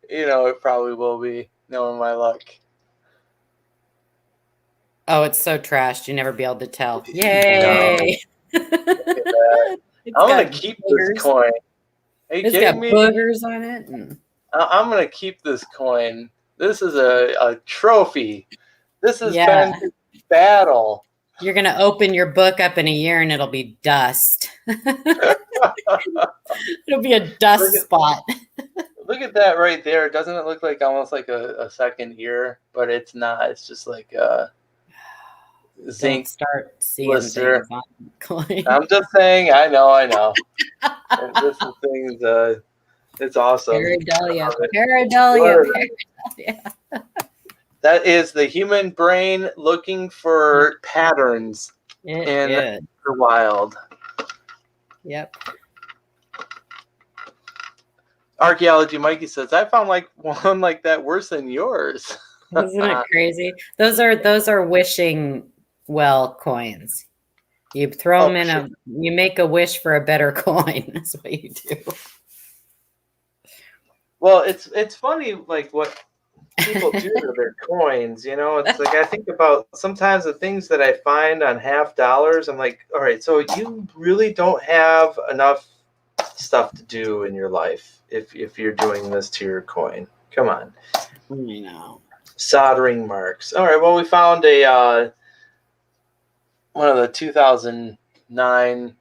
It probably will be, knowing my luck. Oh, it's so trashed. You never be able to tell. Yay! that. It's I'm gonna got keep boogers. this coin. Are you It's got kidding me? boogers on it. I'm gonna keep this coin. This is a trophy. This has Yeah. been battle. You're going to open your book up in a year and it'll be dust. It'll be a dust spot. Look at that right there. Doesn't it look like almost like a second ear? But it's not. It's just like a Don't zinc start seeing blister. things on coin. I'm just saying. I know. This thing's it's awesome. Pareidolia. What? Pareidolia. That is the human brain looking for patterns in the wild. Yep. Archaeology Mikey says, I found like one like that worse than yours. Isn't it crazy? Those are wishing well coins. You throw them in you make a wish for a better coin. That's what you do. Well, it's funny like what people do to their coins, you know. It's like I think about sometimes the things that I find on $50. I'm like, all right, so you really don't have enough stuff to do in your life if you're doing this to your coin. Come on. You know. Soldering marks. All right, well, we found a one of the 2009.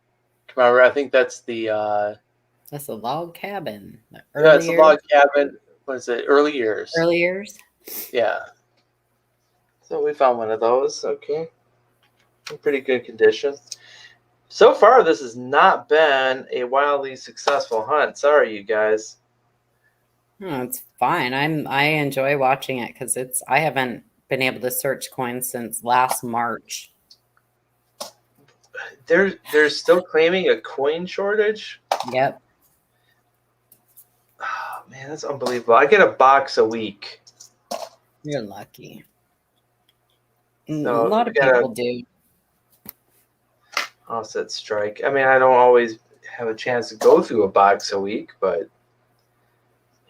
Remember, I think that's the that's a log cabin. yeah, it's a log cabin. What is it? Early years. Early years. Yeah. So we found one of those. Okay. In pretty good condition. So far, this has not been a wildly successful hunt. Sorry, you guys. Oh, it's fine. I enjoy watching it because I haven't been able to search coins since last March. They're still claiming a coin shortage. Yep. Oh, man, that's unbelievable. I get a box a week. You're lucky. So a lot of people do. Offset strike. I mean, I don't always have a chance to go through a box a week, but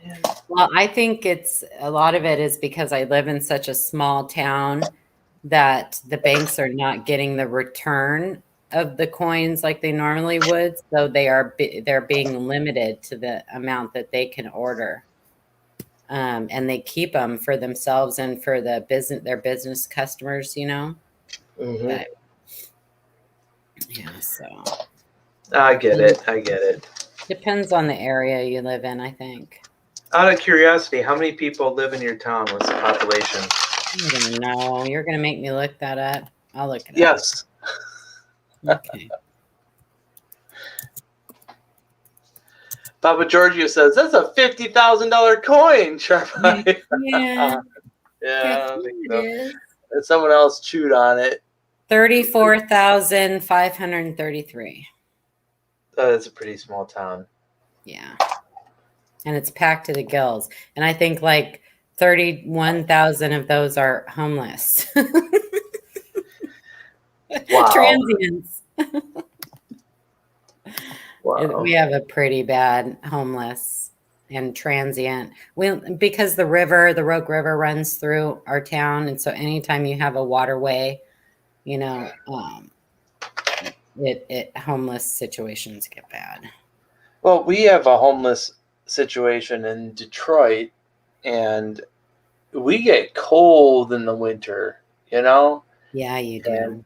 man. Well, I think a lot of it is because I live in such a small town that the banks are not getting the return of the coins like they normally would, so they're being limited to the amount that they can order, and they keep them for themselves and for their business customers, you know. Mm-hmm. But, yeah, so I get it. Depends on the area you live in, I think. Out of curiosity, how many people live in your town? What's the population? I don't know. You're gonna make me look that up. I'll look it up. Yes. Okay. Papa Giorgio says that's a $50,000 coin, Sharp Eye. Yeah. Yeah, I don't think so. And someone else chewed on it. 34,533. That's a pretty small town. Yeah. And it's packed to the gills. And I think like 31,000 of those are homeless. Wow. Transients. Wow. We have a pretty bad homeless and transient. Because the Rogue River runs through our town. And so anytime you have a waterway, you know, homeless situations get bad. Well, we have a homeless situation in Detroit, and we get cold in the winter, you know? Yeah, you do.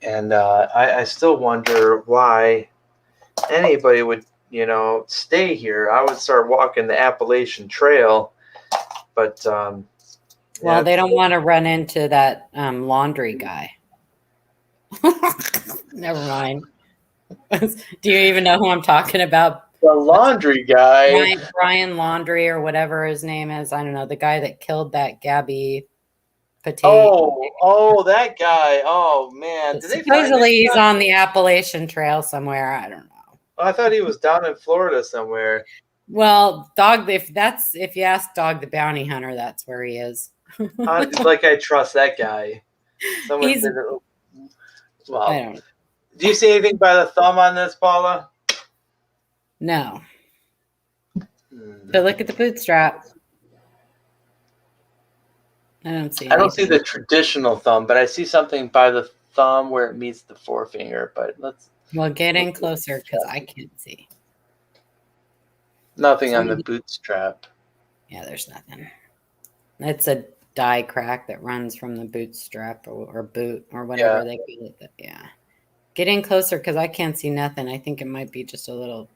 And I still wonder why anybody would, you know, stay here. I would start walking the Appalachian Trail, but well, they don't want to run into that laundry guy. Never mind. Do you even know who I'm talking about? The laundry guy. Brian Laundrie or whatever his name is. I don't know. The guy that killed that Gabby Petite. Oh, that guy. Oh, man. Supposedly he's on the Appalachian Trail somewhere. I don't know. I thought he was down in Florida somewhere. Well, if you ask Dog the Bounty Hunter, that's where he is. I trust that guy. Well, I don't know. Do you see anything by the thumb on this, Paula? No. But look at the bootstrap. I don't see I don't see anything. the traditional thumb, but I see something by the thumb where it meets the forefinger. But Well, get in closer because I can't see. nothing on the Somebody- bootstrap. Yeah, there's nothing. It's a die crack that runs from the bootstrap or boot or whatever Yeah. they call it. Yeah. Get in closer because I can't see nothing. I think it might be just a little.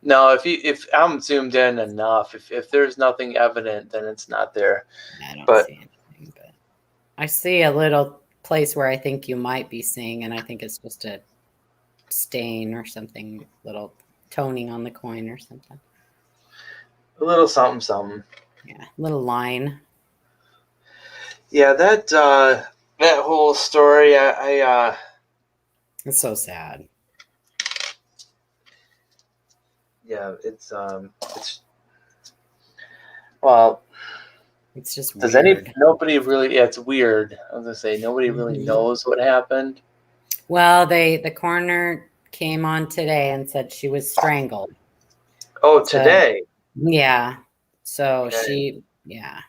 No, if I'm zoomed in enough, if there's nothing evident, then it's not there. I don't But- see anything, but I see a little place where I think you might be seeing, and I think it's just a stain or something, little toning on the coin or something. A little something, something. Yeah, little line. Yeah, that whole story, I It's so sad. yeah, it's well, It's just does weird. nobody really? Yeah, it's weird. I was gonna say nobody really Mhm. knows what happened. Well, the coroner came on today and said she was strangled. Oh, So- today. Yeah. So Okay. yeah.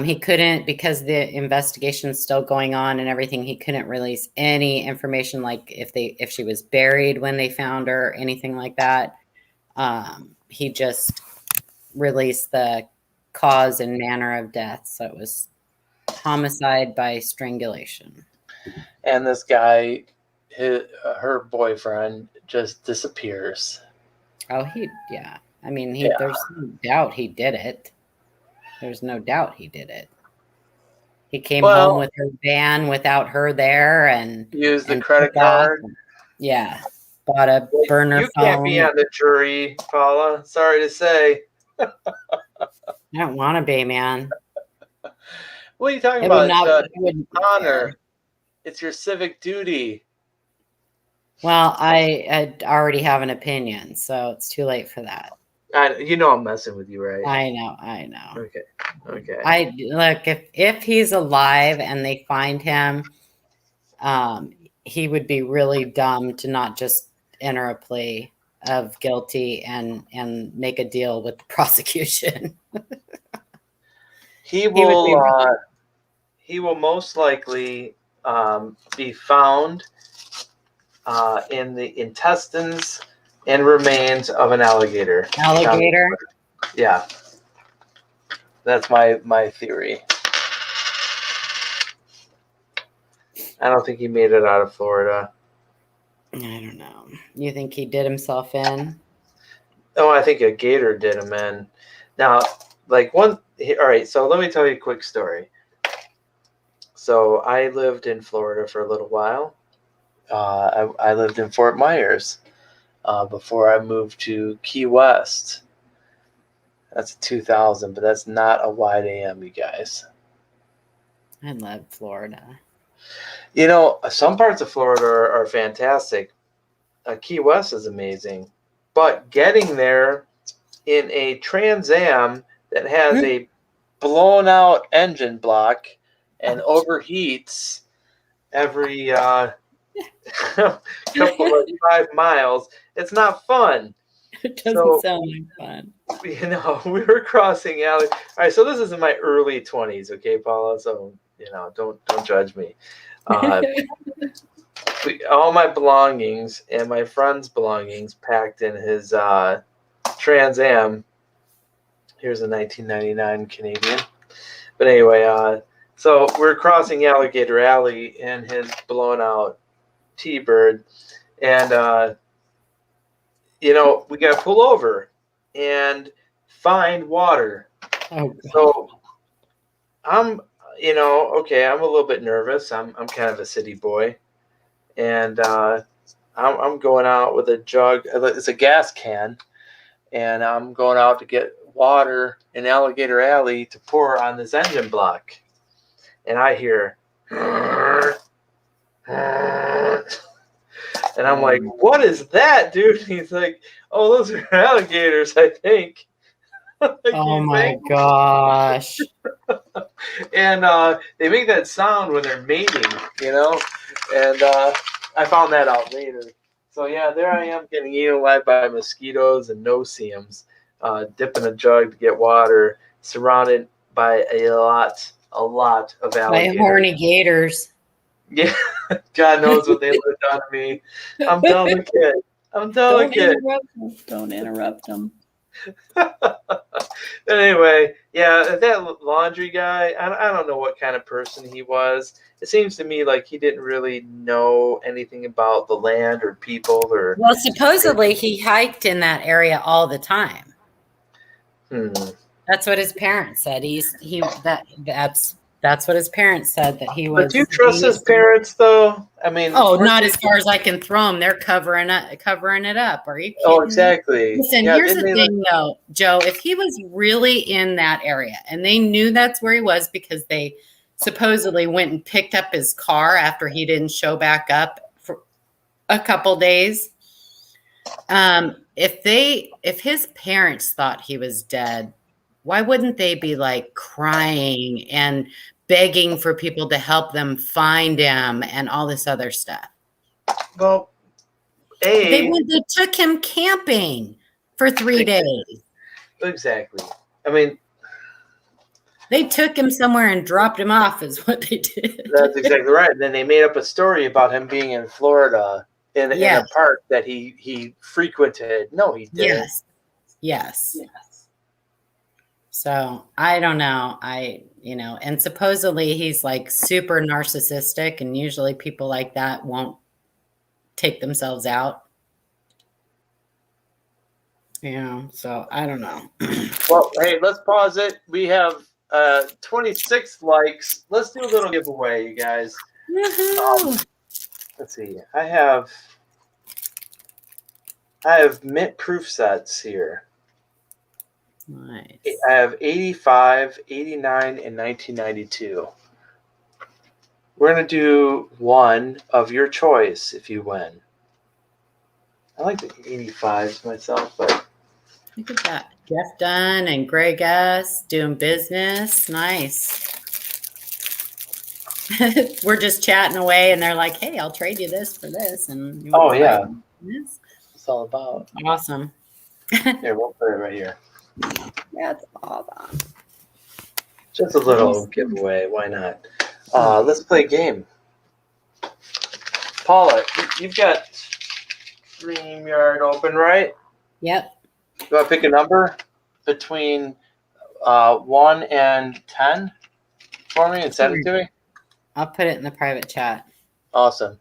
He couldn't, because the investigation's still going on and everything, he couldn't release any information like if she was buried when they found her, anything like that. He just released the cause and manner of death. So it was homicide by strangulation. And this guy, her boyfriend, just disappears. Oh, yeah. I mean, Yeah. there's no doubt he did it. There's no doubt he did it. He came Well- home with her van without her there and Use the and credit took off. card. Yeah. Bought a burner You phone. can't be on the jury, Paula. Sorry to say. I don't want to be, man. What are you talking It about? would not It's it wouldn't be honor. fair. It's your civic duty. Well, I already have an opinion, so it's too late for that. You know I'm messing with you, right? I know. Okay. Okay. I look, if he's alive and they find him, he would be really dumb to not just enter a plea of guilty and make a deal with the prosecution. He would will. He will most likely be found in the intestines and remains of an alligator. Alligator? Yeah. That's my theory. I don't think he made it out of Florida. I don't know. You think he did himself in? Oh, I think a gator did him in. Now, all right, so let me tell you a quick story. So I lived in Florida for a little while. I lived in Fort Myers before I moved to Key West. That's 2000, but that's not a wide AM, you guys. I love Florida. You know, some parts of Florida are fantastic. Key West is amazing. But getting there in a Trans Am that has a blown out engine block and overheats every couple of 5 miles, it's not fun. It doesn't So- sound like fun. You know, we were crossing alley. All right, so this is in my early 20s, okay, Paula? So, you know, don't judge me. All my belongings and my friend's belongings packed in his Trans Am. Here's a 1999 Canadian. But anyway, so we're crossing Alligator Alley in his blown out T-Bird. And, you know, we got to pull over and find water. Oh, God. So I'm, you know, okay, I'm a little bit nervous. I'm kind of a city boy. And I'm going out with a jug. It's a gas can. And I'm going out to get water in Alligator Alley to pour on this engine block. And I hear, and I'm like, what is that, dude? And he's like, oh, those are alligators, I think. Like, Oh you my think? gosh. And they make that sound when they're mating, you know? And I found that out later. So, yeah, there I am getting eaten alive by mosquitoes and no-see-ums, dipping a jug to get water, surrounded by a lot of By alligators. horny gators. Yeah, God knows what they looked on me. I'm delicate. Don't interrupt them. Anyway, yeah, that laundry guy, I don't know what kind of person he was. It seems to me like he didn't really know anything about the land or people or. Well, supposedly he hiked in that area all the time. That's what his parents said. That's what his parents said, that he was. But do you trust his parents, though? I mean, oh, not as far as I can throw them. They're covering it up. Are you kidding Oh, me? exactly. Listen, Yeah, here's the thing, though, Joe. If he was really in that area and they knew that's where he was because they supposedly went and picked up his car after he didn't show back up for a couple days. If his parents thought he was dead, why wouldn't they be like crying and begging for people to help them find him and all this other stuff? Well, They took him camping for 3 days. Exactly. I mean, they took him somewhere and dropped him off is what they did. That's exactly right. And then they made up a story about him being in Florida in a park that he frequented. No, he didn't. Yes. So I don't know. And supposedly he's like super narcissistic, and usually people like that won't take themselves out. So I don't know. Well, hey, let's pause it. We have 26 likes. Let's do a little giveaway, you guys. Let's see. I have mint proof sets here. Nice. I have 85, 89, and 1992. We're going to do one of your choice if you win. I like the 85s myself, but. Look at that. Jeff Dunn and Greg S. doing business. Nice. We're just chatting away, and they're like, hey, I'll trade you this for this. And This? It's all about. Awesome. Here, we'll put it right here. That's awesome. Just a little giveaway. Why not? Let's play a game. Paula, you've got StreamYard open, right? Yep. You want to pick a number between 1 and 10 for me and send it to me? I'll put it in the private chat. Awesome.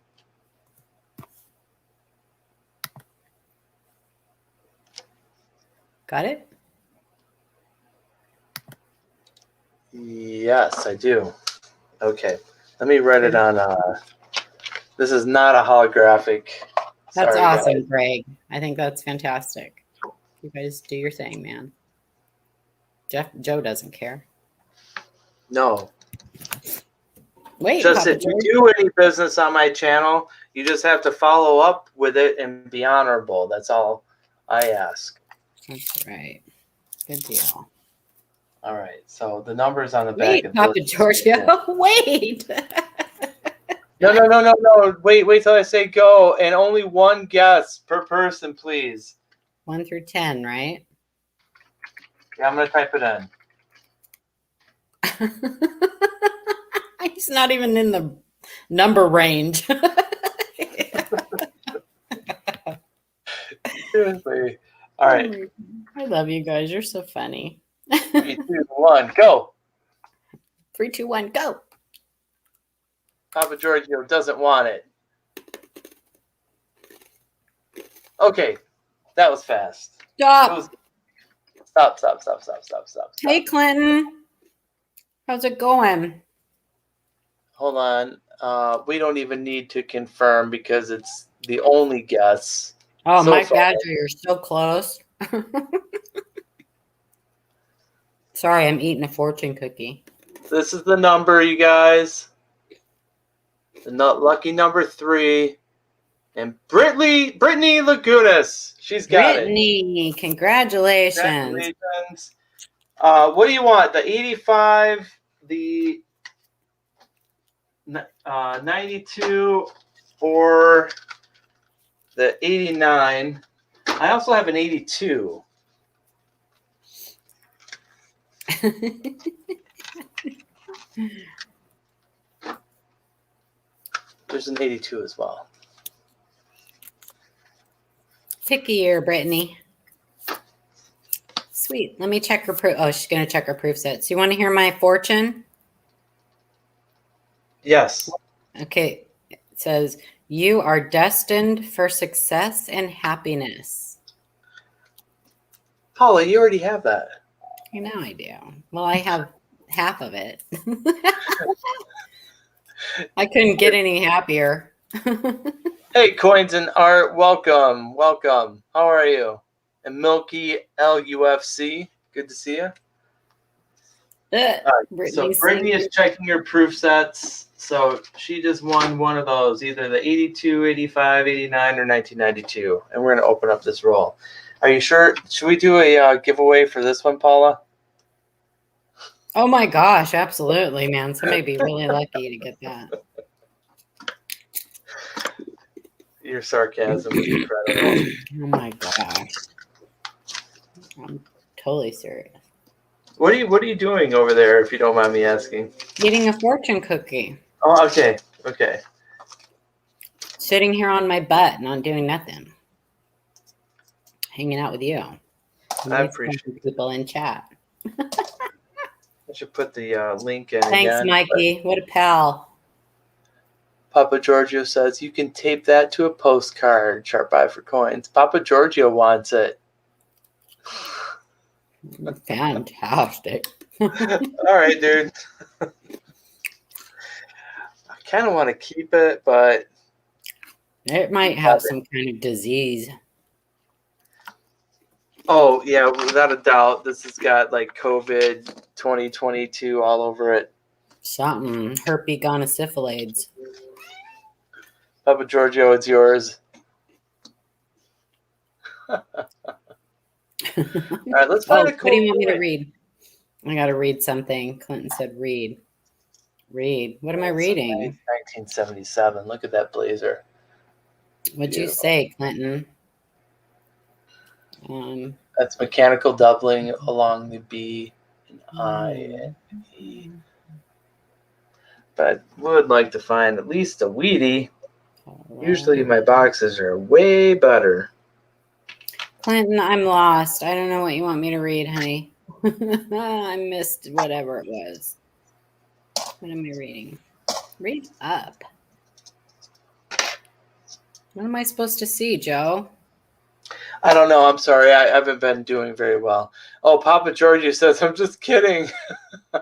Got it? Yes, I do. Okay. Let me write it on. This is not a holographic. That's awesome, guys. Greg. I think that's fantastic. You guys do your thing, man. Joe doesn't care. No. Wait, just if you do any business on my channel, you just have to follow up with it and be honorable. That's all I ask. That's right. Good deal. All right. So the numbers on the back. Wait, Papa Giorgio. Wait. No. Wait till I say go, and only one guess per person, please. 1 through 10, right? Yeah, I'm gonna type it in. He's not even in the number range. Seriously. All right. I love you guys. You're so funny. 3, 2, 1, go. 3, 2, 1, go. Papa Giorgio doesn't want it. Okay, that was fast. Stop. Stop. Hey, Clinton. How's it going? Hold on. We don't even need to confirm because it's the only guess. Oh, so Mike far. Badger, you're so close. Sorry, I'm eating a fortune cookie. This is the number, you guys. The lucky number 3. And Brittany Lagunas. She's got Brittany, congratulations. Congratulations. What do you want? The 85, the 92, or the 89? I also have an 82. There's an 82 as well. Pick a year, Brittany. Sweet. Let me check her proof. Oh, she's going to check her proof set. So you want to hear my fortune? Yes. Okay. It says, you are destined for success and happiness. Paula, you already have that. You know I do. Well, I have half of it. I couldn't get any happier. Hey, Coins and Art, welcome. Welcome. How are you? And Milky LUFC, good to see you. So Brittany is checking your proof sets. So she just won one of those, either the 82, 85, 89, or 1992. And we're going to open up this roll. Are you sure? Should we do a giveaway for this one, Paula? Oh my gosh, absolutely, man. Somebody be really lucky to get that. Your sarcasm is incredible. Oh my gosh. I'm totally serious. What are you doing over there, if you don't mind me asking? Eating a fortune cookie. Oh, okay. Okay. Sitting here on my butt, not doing nothing. Hanging out with you. I appreciate people in chat. I should put the link in. Thanks, again, Mikey. What a pal. Papa Giorgio says you can tape that to a postcard. Sharp eye for coins. Papa Giorgio wants it. Fantastic. All right, dude. I kind of want to keep it, but It might have some kind of disease. oh yeah, without a doubt, this has got like COVID 2022 all over it. Something. Herpes gonosyphilis. Papa Giorgio, it's yours. All right, let's find a cool. What do you want me to read? I got to read something. Clinton said read. Read. What am I reading? 1977. Look at that blazer. What'd you say, Clinton? That's mechanical doubling along the B and I and E. But I would like to find at least a Wheatie. Usually my boxes are way better. Clinton, I'm lost. I don't know what you want me to read, honey. I missed whatever it was. What am I reading? Read up. What am I supposed to see, Joe? I don't know. I'm sorry. I haven't been doing very well. Oh, Papa Giorgio says, I'm just kidding. All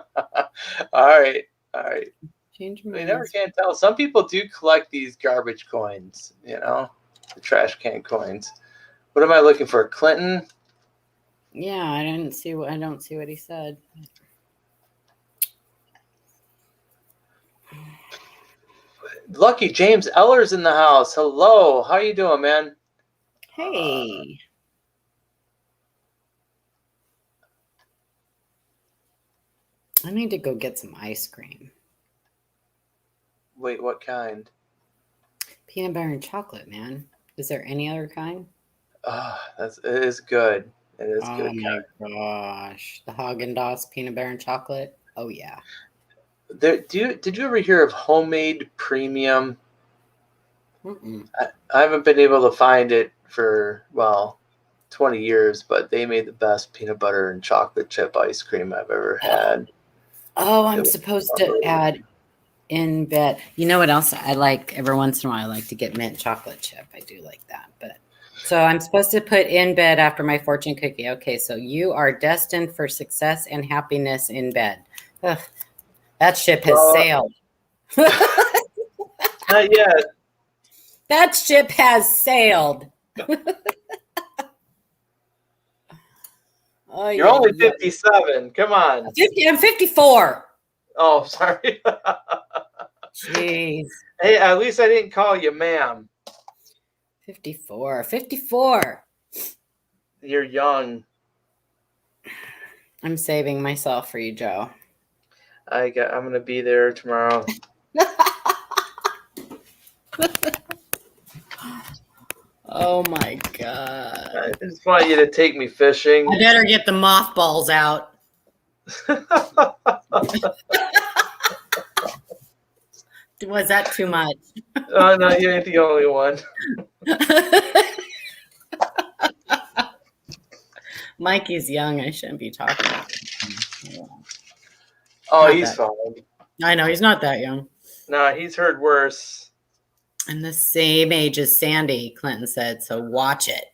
right. All right. Change You never can tell. Some people do collect these garbage coins, you know, the trash can coins. What am I looking for? Clinton? Yeah, I don't see what he said. Lucky James Eller's in the house. Hello. How you doing, man? Hey. I need to go get some ice cream. Wait, what kind? Peanut butter and chocolate, man. Is there any other kind? It is good. It is good. Oh my gosh. The Haagen-Dazs peanut butter and chocolate. Oh yeah. Did you ever hear of Homemade Premium? I haven't been able to find it for 20 years, but they made the best peanut butter and chocolate chip ice cream I've ever had. Oh, I'm supposed to add in bed. You know what else I like? Every once in a while, I like to get mint chocolate chip. I do like that. But so I'm supposed to put in bed after my fortune cookie. Okay, so you are destined for success and happiness in bed. Ugh, that ship has sailed. Not yet. That ship has sailed. Oh, You're only 57. Come on. I'm 54. Oh, sorry. Jeez. Hey, at least I didn't call you ma'am. 54. 54. You're young. I'm saving myself for you, Joe. I'm gonna be there tomorrow. Oh my god. I just want you to take me fishing. I better get the mothballs out. Was that too much? Oh no, you ain't the only one. Mikey's young. I shouldn't be talking about him. Oh, Not he's that. fine. I know he's not that young. No, he's heard worse. And the same age as Sandy, Clinton said. So watch it.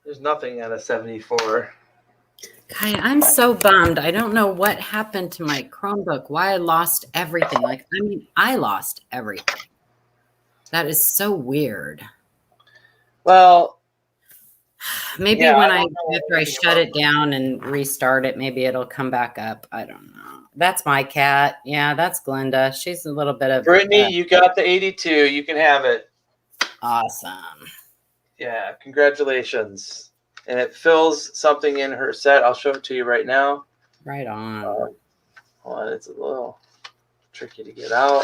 There's nothing at a 74. Kai, I'm so bummed. I don't know what happened to my Chromebook. Why I lost everything. Like, I mean, I lost everything. That is so weird. Well, Maybe yeah, when I I don't know after I anything shut about it down and restart it, maybe it'll come back up. I don't know. That's my cat. Yeah, that's Glenda. She's a little bit of Brittany, you got the 82. You can have it. awesome. Yeah, congratulations. And it fills something in her set. I'll show it to you right now. Right on. Hold on, it's a little tricky to get out.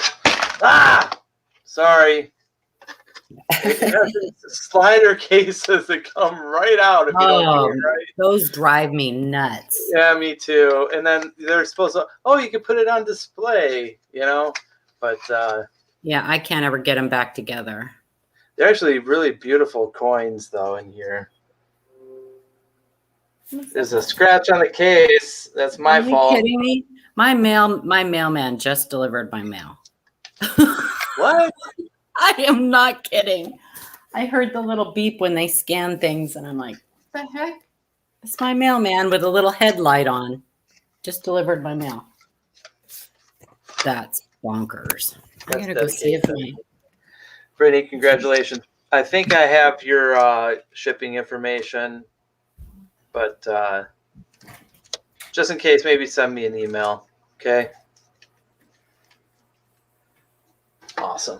Ah! Sorry. It has these slider cases that come right out if you don't do it right. Those drive me nuts. Yeah, me too. And then they're supposed to, you can put it on display, But Yeah, I can't ever get them back together. they're actually really beautiful coins, though, in here. There's a scratch on the case. That's my fault. Are you kidding me? My mailman just delivered my mail. What? I am not kidding. I heard the little beep when they scan things, and I'm like, what the heck? It's my mailman with a little headlight on. Just delivered my mail. That's bonkers. I gotta go see if my... Brittany, congratulations. I think I have your shipping information, but just in case, maybe send me an email. Okay. Awesome.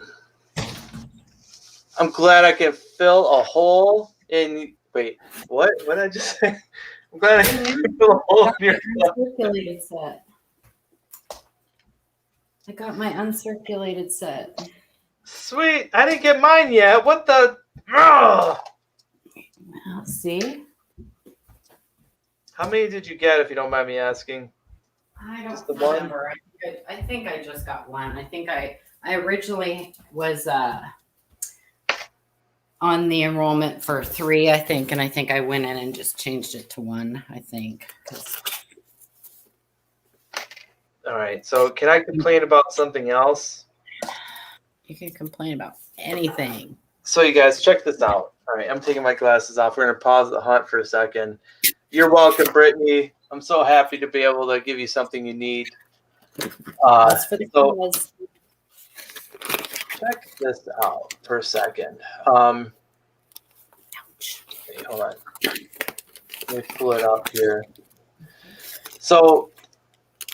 I'm glad I can fill a hole in. Wait, what? What did I just say? I'm glad I can fill a hole in your. Uncirculated set. I got my uncirculated set. Sweet. I didn't get mine yet. What the? Ugh! Well, see? How many did you get, if you don't mind me asking? I Just don't the one? remember. I think I just got one. I think I originally was on the enrollment for 3, I think, and I think I went in and just changed it to 1, I think. All right. So can I complain about something else? You can complain about anything. So you guys, check this out. All right, I'm taking my glasses off. We're going to pause the hunt for a second. You're welcome, Brittany. I'm so happy to be able to give you something you need. That's for the So cause. check this out for a second. Ouch. Wait, hold on. Let me pull it up here. So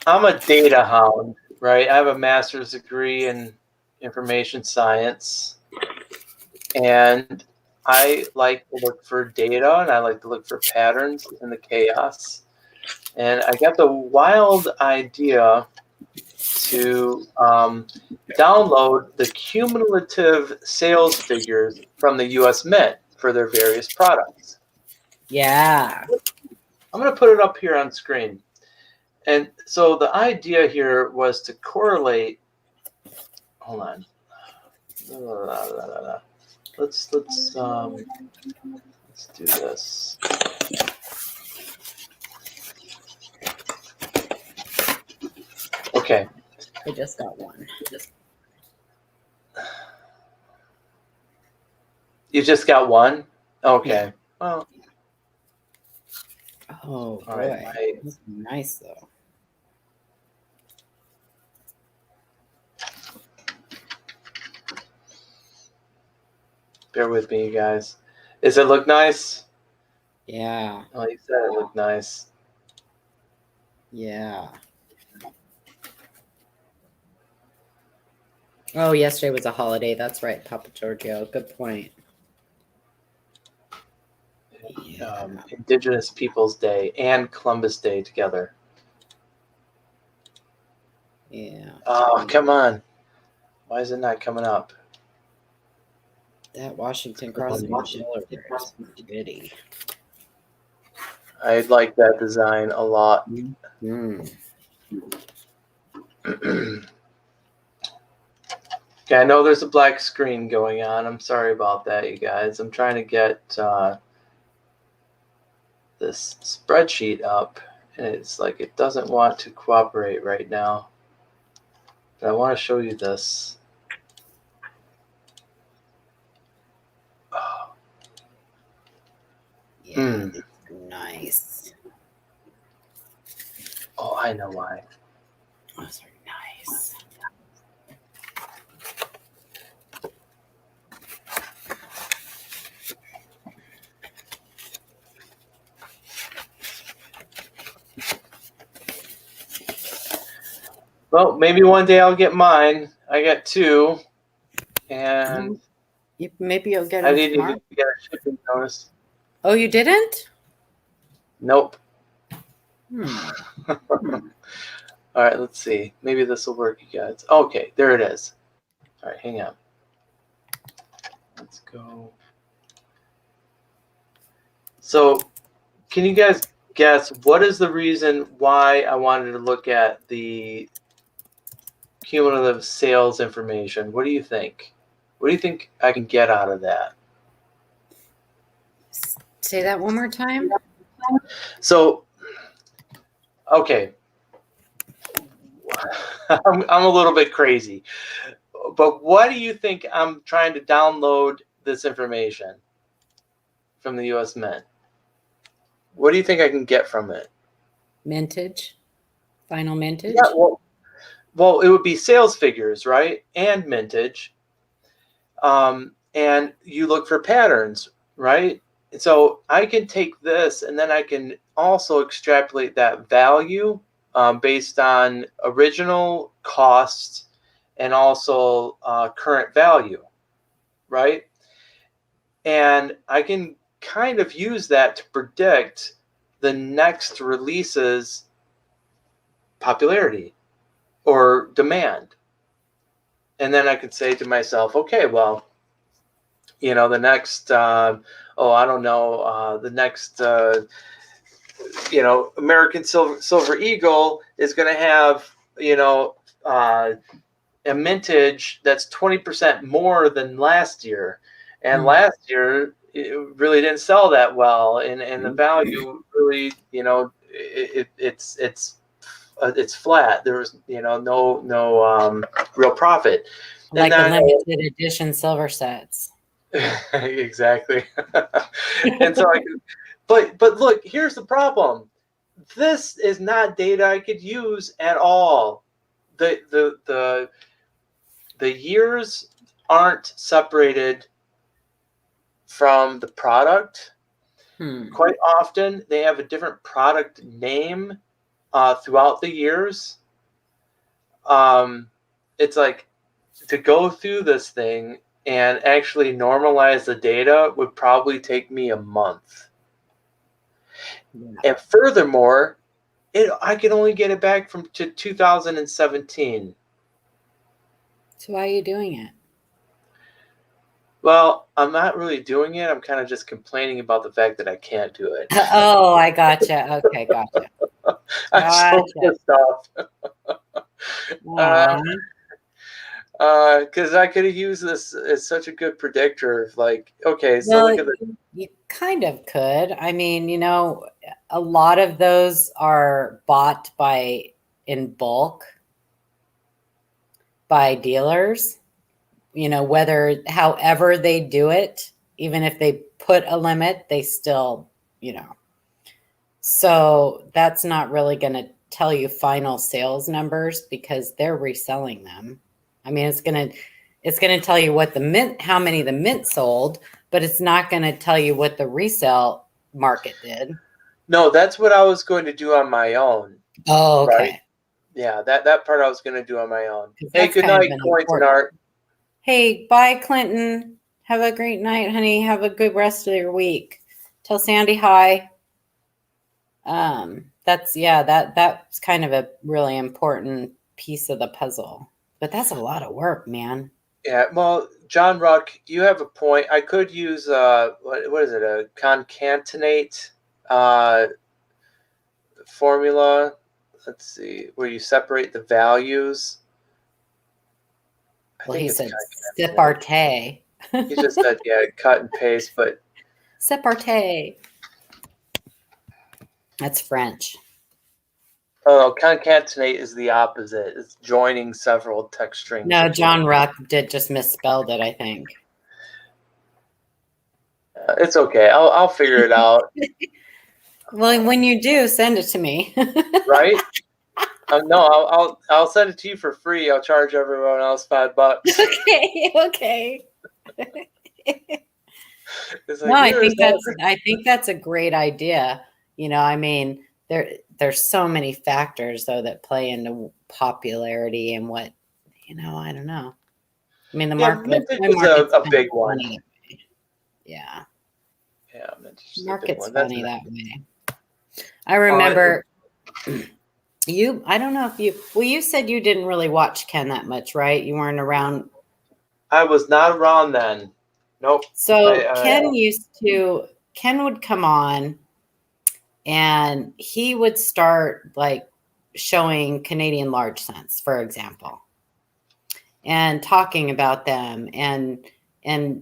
I'm a data hound, right? I have a master's degree in information science, and I like to look for data, and I like to look for patterns in the chaos. And I got the wild idea to download the cumulative sales figures from the U.S. Mint for their various products. Yeah. I'm going to put it up here on screen. And so the idea here was to correlate. Hold on. Let's do this. Okay. I just got one. You just got one? Okay. Well. Oh, boy. All right. That's nice, though. Bear with me, you guys. Does it look nice? Yeah. Oh, you said it looked nice. Yeah. Oh, yesterday was a holiday. That's right, Papa Giorgio. Good point. Indigenous Peoples Day and Columbus Day together. Yeah. Oh, come on. Why is it not coming up? That Washington Crossing Delaware is pretty. I like that design a lot. Mm. Okay, I know there's a black screen going on. I'm sorry about that, you guys. I'm trying to get this spreadsheet up, and it's like it doesn't want to cooperate right now. But I want to show you this. Oh. Yeah, these are nice. Oh, I know why. Those are nice. Well, maybe one day I'll get mine. I got two, and Maybe you'll get I them need tomorrow. to get a shipping notice. Oh, you didn't? Nope. Hmm. All right, let's see. Maybe this will work, you guys. Okay, there it is. All right, hang on. Let's go. So, can you guys guess what is the reason why I wanted to look at the cumulative sales information? What do you think? What do you think I can get out of that? Say that one more time. So, okay. I'm a little bit crazy, but what do you think I'm trying to download this information from the U.S. Mint? What do you think I can get from it? Mintage. Final mintage. Yeah, well, it would be sales figures, right? And mintage. And you look for patterns, right? And so I can take this and then I can also extrapolate that value based on original costs and also current value, right? And I can kind of use that to predict the next release's popularity or demand. And then I could say to myself, okay, well, you know, the next, the next, American Silver Eagle is going to have, a mintage that's 20% more than last year. And last year, it really didn't sell that well. And the value really, it's flat. There was, no real profit. Like the limited edition silver sets. Exactly. And so but look, here's the problem. This is not data I could use at all. The years aren't separated from the product. Quite often they have a different product name throughout the years. It's like to go through this thing and actually normalize the data would probably take me a month. Yeah. And furthermore, I can only get it back to 2017. So why are you doing it? Well, I'm not really doing it. I'm kind of just complaining about the fact that I can't do it. Oh, I gotcha. Okay, gotcha. I'm so pissed off. Because I could have used this as such a good predictor. Like, okay, so look at you kind of could. I mean, a lot of those are bought in bulk by dealers. However they do it, even if they put a limit, they still, So that's not really going to tell you final sales numbers because they're reselling them. I mean, it's going to tell you how many the mint sold, but it's not going to tell you what the resale market did. No, that's what I was going to do on my own. Oh, okay. Right? Yeah, that part I was going to do on my own. Hey, good night, Coins and Art. Hey, bye, Clinton. Have a great night, honey. Have a good rest of your week. Tell Sandy hi. That's kind of a really important piece of the puzzle. But that's a lot of work, man. Yeah, well, John Ruck, you have a point. I could use what is it, a concatenate formula. let's see, where you separate the values. Well, he it's said Cotton Separate. He just said, yeah, cut and paste, but Separate. That's French. oh, concatenate is the opposite. It's joining several text strings. No, John Ruck did just misspelled it, I think. It's okay. I'll figure it out. Well, when you do, send it to me. Right? No, I'll send it to you for free. I'll charge everyone else $5. Okay. It's No, I "Here's think that's a great idea. You know, I mean, there's so many factors though that play into popularity and what, you know, I don't know. I mean, the market Vintage was a big one. funny. Yeah, Yeah, Vintage is a big market's one. That's funny nice. that way. I remember you. I don't know if you. Well, you said you didn't really watch Ken that much, right? You weren't around. I was not around then. Nope. So Ken would come on and he would start like showing Canadian large cents, for example, and talking about them and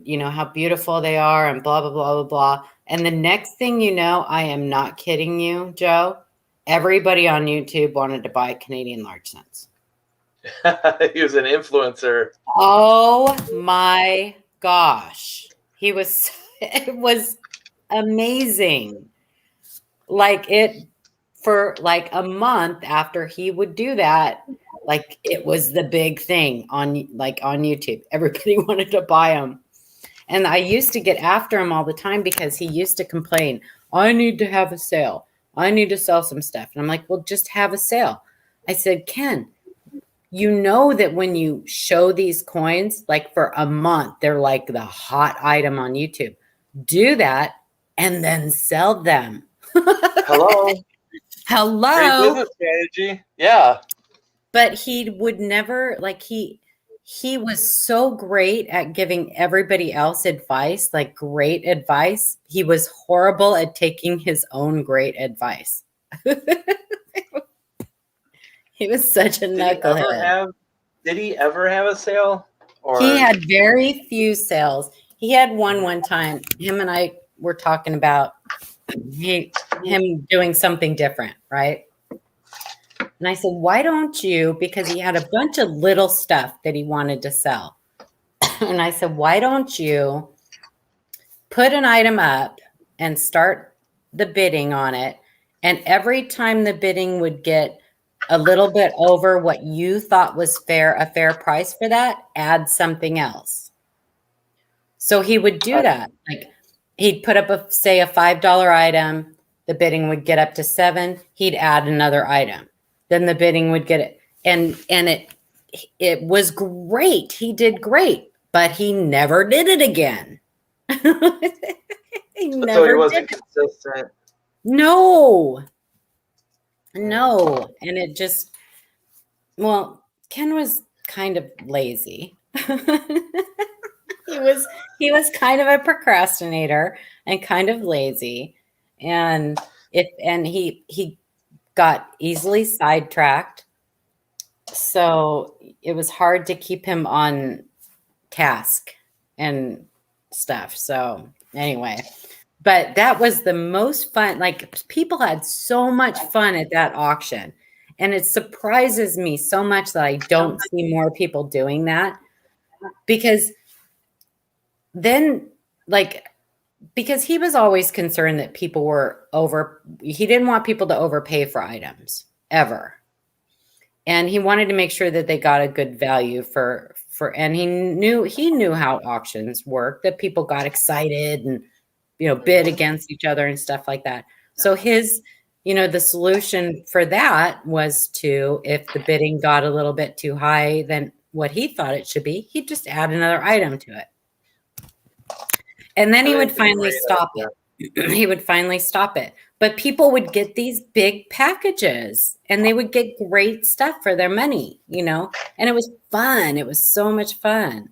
you know how beautiful they are and blah blah blah blah blah. And the next thing you know, I am not kidding you, Joe, everybody on YouTube wanted to buy Canadian large cents. He was an influencer. Oh my gosh. It was amazing. Like it for like a month after he would do that, like it was the big thing on YouTube. Everybody wanted to buy them. And I used to get after him all the time because he used to complain, I need to have a sale. I need to sell some stuff. And I'm like, well, just have a sale. I said, Ken, you know that when you show these coins, like for a month, they're like the hot item on YouTube. Do that and then sell them. Hello. Great business strategy. Yeah. But he would never like he was so great at giving everybody else advice, like great advice. He was horrible at taking his own great advice. He was such a knucklehead. Did he ever have a sale? Or he had very few sales. He had one time. Him and I were talking about him doing something different, right? And I said, why don't you, because he had a bunch of little stuff that he wanted to sell. And I said, why don't you put an item up and start the bidding on it? And every time the bidding would get a little bit over what you thought was a fair price for that, add something else. So he would do that. Like he'd put up say a $5 item, the bidding would get up to $7, he'd add another item. Then the bidding would get it. And it was great. He did great, but he never did it again. So he wasn't consistent. No. And it just, well, Ken was kind of lazy. He was kind of a procrastinator and kind of lazy. And he got easily sidetracked. So it was hard to keep him on task and stuff. So anyway, but that was the most fun. Like people had so much fun at that auction. And it surprises me so much that I don't see more people doing that. Because then because he was always concerned that people were he didn't want people to overpay for items ever. And he wanted to make sure that they got a good value and he knew how auctions work, that people got excited and, you know, bid against each other and stuff like that. So the solution for that was if the bidding got a little bit too high than what he thought it should be, he'd just add another item to it. And then he would finally stop it. He would finally stop it. But people would get these big packages and they would get great stuff for their money, you know, and it was fun. It was so much fun.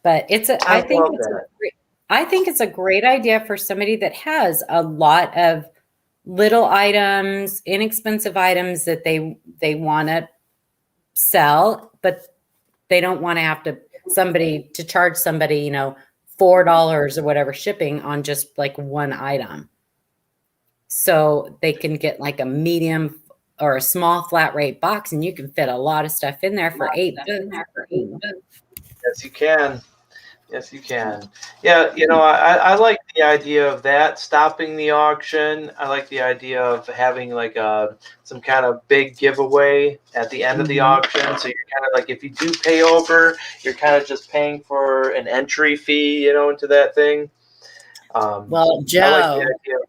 But I think it's a great idea for somebody that has a lot of little items, inexpensive items that they want to sell, but they don't want to have to charge somebody, $4 or whatever shipping on just like one item. So they can get like a medium or a small flat rate box, and you can fit a lot of stuff in there for $8. Yes, you can. Yes, you can. Yeah, I like the idea of that, stopping the auction. I like the idea of having like some kind of big giveaway at the end of the auction. So you're kind of like, if you do pay over, you're kind of just paying for an entry fee, into that thing. Well, Joe, I like the idea.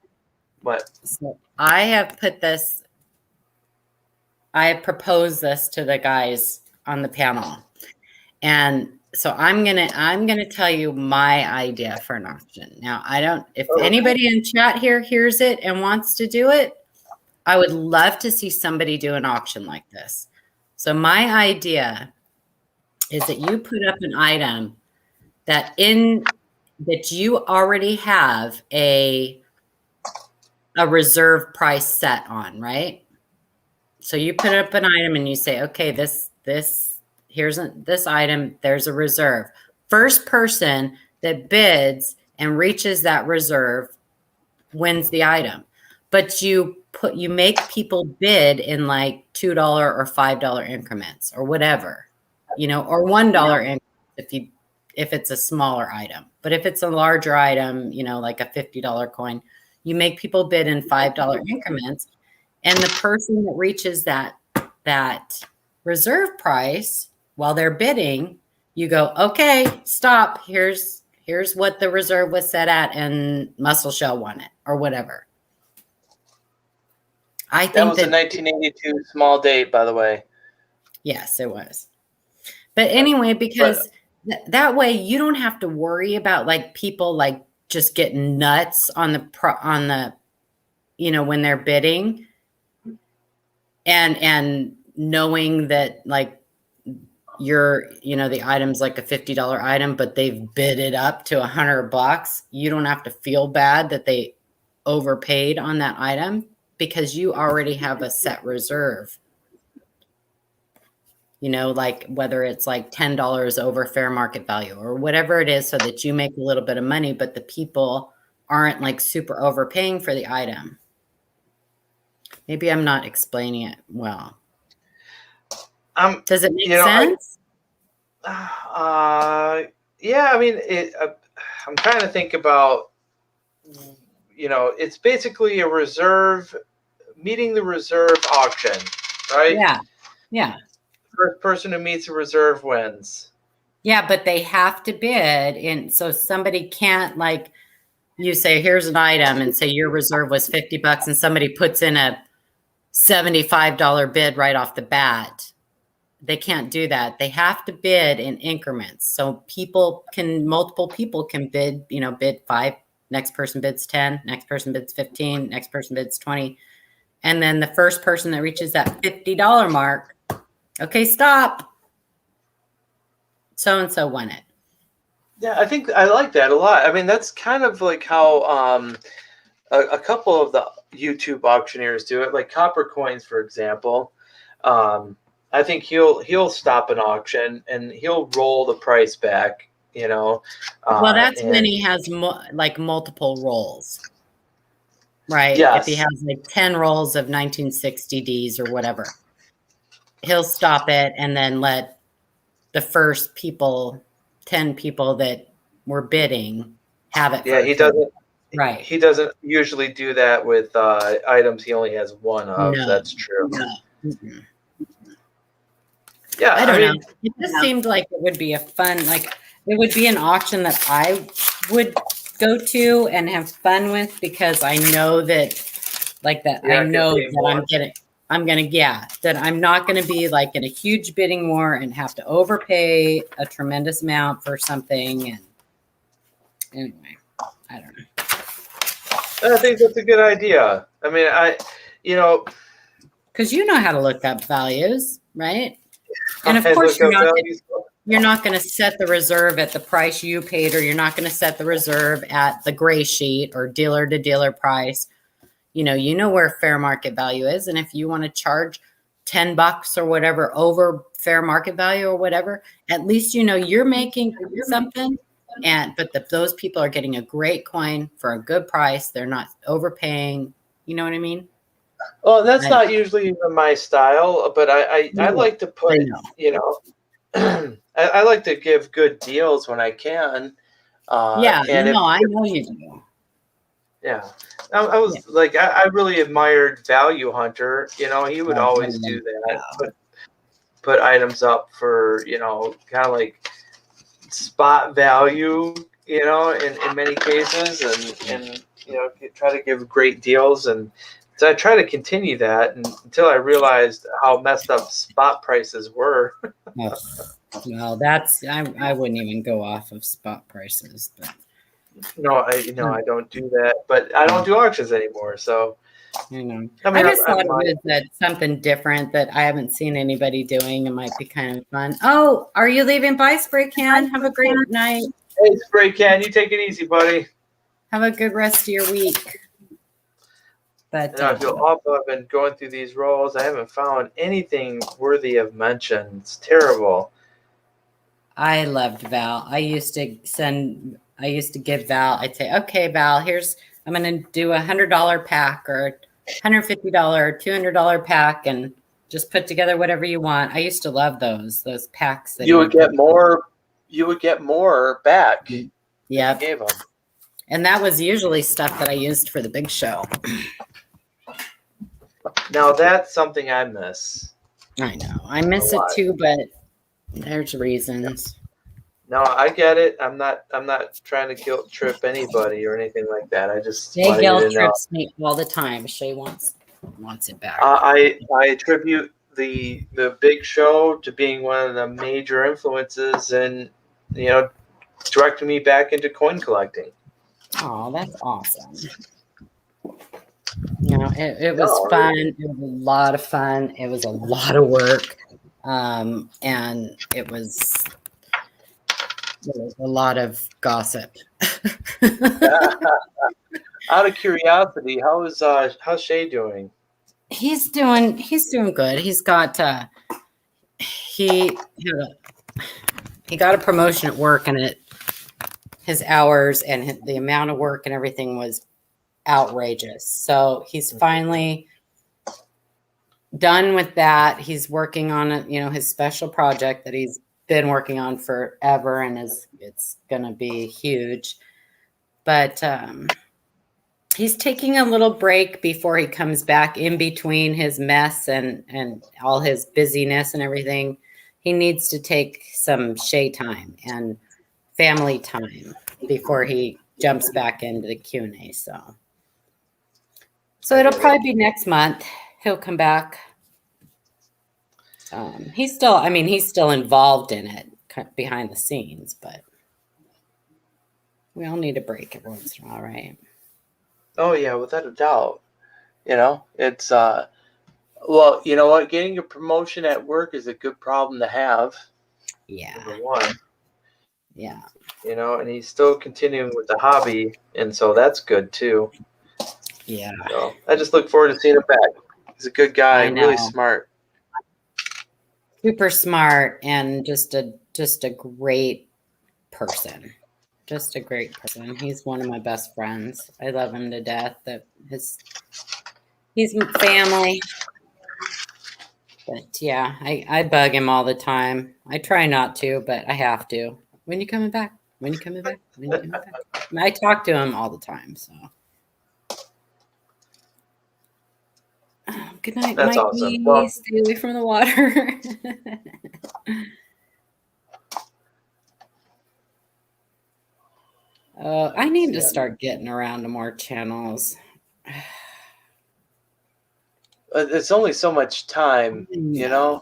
What? So I have proposed this to the guys on the panel, and so I'm gonna tell you my idea for an auction. Now, if anybody in chat here hears it and wants to do it, I would love to see somebody do an auction like this. So my idea is that you put up an item that you already have a reserve price set on, right? So you put up an item and you say, okay, here's this item, there's a reserve. First person that bids and reaches that reserve wins the item. But you make people bid in like $2 or $5 increments or whatever, or $1 increments if it's a smaller item. But if it's a larger item, like a $50 coin, you make people bid in $5 increments. And the person that reaches that reserve price while they're bidding, you go, okay, stop. Here's what the reserve was set at, and Muscle Shell won it or whatever. I think that was a 1982 small date, by the way. Yes, it was. But anyway, because that way you don't have to worry about like people like just getting nuts on the when they're bidding, and knowing that like the item's like a $50 item, but they've bid it up to $100. You don't have to feel bad that they overpaid on that item because you already have a set reserve. Like whether it's like $10 over fair market value or whatever it is, so that you make a little bit of money, but the people aren't like super overpaying for the item. Maybe I'm not explaining it well. Does it make sense? Yeah, I mean, I'm trying to think about, it's basically a reserve, meeting the reserve auction, right? Yeah. First person who meets a reserve wins. Yeah, but they have to bid. And so somebody can't, like, you say, here's an item, and say your reserve was $50, and somebody puts in a $75 bid right off the bat. They can't do that. They have to bid in increments. So multiple people can bid, bid 5, next person bids 10, next person bids 15, next person bids 20. And then the first person that reaches that $50 mark, okay, stop. So-and-so won it. Yeah, I think I like that a lot. I mean, that's kind of like how a couple of the YouTube auctioneers do it, like Copper Coins, for example. I think he'll stop an auction and he'll roll the price back, Well, that's when he has multiple rolls, right? Yes. If he has like 10 rolls of 1960s or whatever, he'll stop it and then let the first 10 people that were bidding have it. Yeah, he doesn't. Right. He doesn't usually do that with items he only has one of. No. That's true. No. Mm-mm. Yeah, I don't know. It just seemed like it would be it would be an auction that I would go to and have fun with, because I know that I'm not going to be like in a huge bidding war and have to overpay a tremendous amount for something. And anyway, I don't know. I think that's a good idea. I mean, because you know how to look up values, right? And of course, you're not going to set the reserve at the price you paid, or you're not going to set the reserve at the gray sheet or dealer to dealer price. you know where fair market value is. And if you want to charge $10 or whatever over fair market value or whatever, at least you're making something. But those people are getting a great coin for a good price. They're not overpaying. You know what I mean? Well, that's I- not usually even my style, but I No, like to put, I know. I like to give good deals when I can. Yeah, And if, I know you do. yeah, I was like, I really admired Value Hunter. He would Yeah, always do that, put items up for, kind of like spot value, in many cases, and try to give great deals. And so I try to continue that until I realized how messed up spot prices were. Oh, well, that's I wouldn't even go off of spot prices, but No, I don't do that, but I don't do auctions anymore. So I mean, I just thought it I'm was that something different that I haven't seen anybody doing. It might be kind of fun. Oh, are you leaving? Bye, Spray Can. Have a great night. hey, Spray Can, you take it easy, buddy. Have a good rest of your week. But I feel awful. I've been going through these rolls. I haven't found anything worthy of mention. It's terrible. I loved Val. I used to give Val, I'd say, okay, Val, I'm going to do $100 pack or $150 or $200 pack and just put together whatever you want. I used to love those packs. That You would get more. You would get more back. Yeah. You gave them. And that was usually stuff that I used for the big show. Now that's something I miss. I know. I miss it too, but there's reasons. No, I get it. I'm not trying to guilt trip anybody or anything like that. I just They wanted you guilt to know. trips me all the time. Shay wants it back. I attribute the big show to being one of the major influences and directing me back into coin collecting. Oh, that's awesome. It was fun. It was a lot of fun. It was a lot of work. And it was a lot of gossip. Out of curiosity, how's Shay doing? He's doing good. He's got he got a promotion at work, and his hours and the amount of work and everything was outrageous. So he's finally done with that. He's working on his special project that he's been working on forever, and it's gonna be huge. But he's taking a little break before he comes back. In between his mess and all his busyness and everything, he needs to take some Shay time and family time before he jumps back into the Q&A. So it'll probably be next month. He'll come back. He's still involved in it behind the scenes, but we all need a break every once in a while, right? Oh yeah, without a doubt. It's well, you know what? Getting a promotion at work is a good problem to have. Yeah. Number one. Yeah. And he's still continuing with the hobby, and so that's good too. Yeah. So I just look forward to seeing him back. He's a good guy, really smart. Super smart, and just a great person. Just a great person. He's one of my best friends. I love him to death. He's family. But yeah, I bug him all the time. I try not to, but I have to. When you coming back? When you coming back? When you coming back? I talk to him all the time. So good night, That's Mikey. awesome. Well, stay away from the water. I need to start getting around to more channels. It's only so much time, There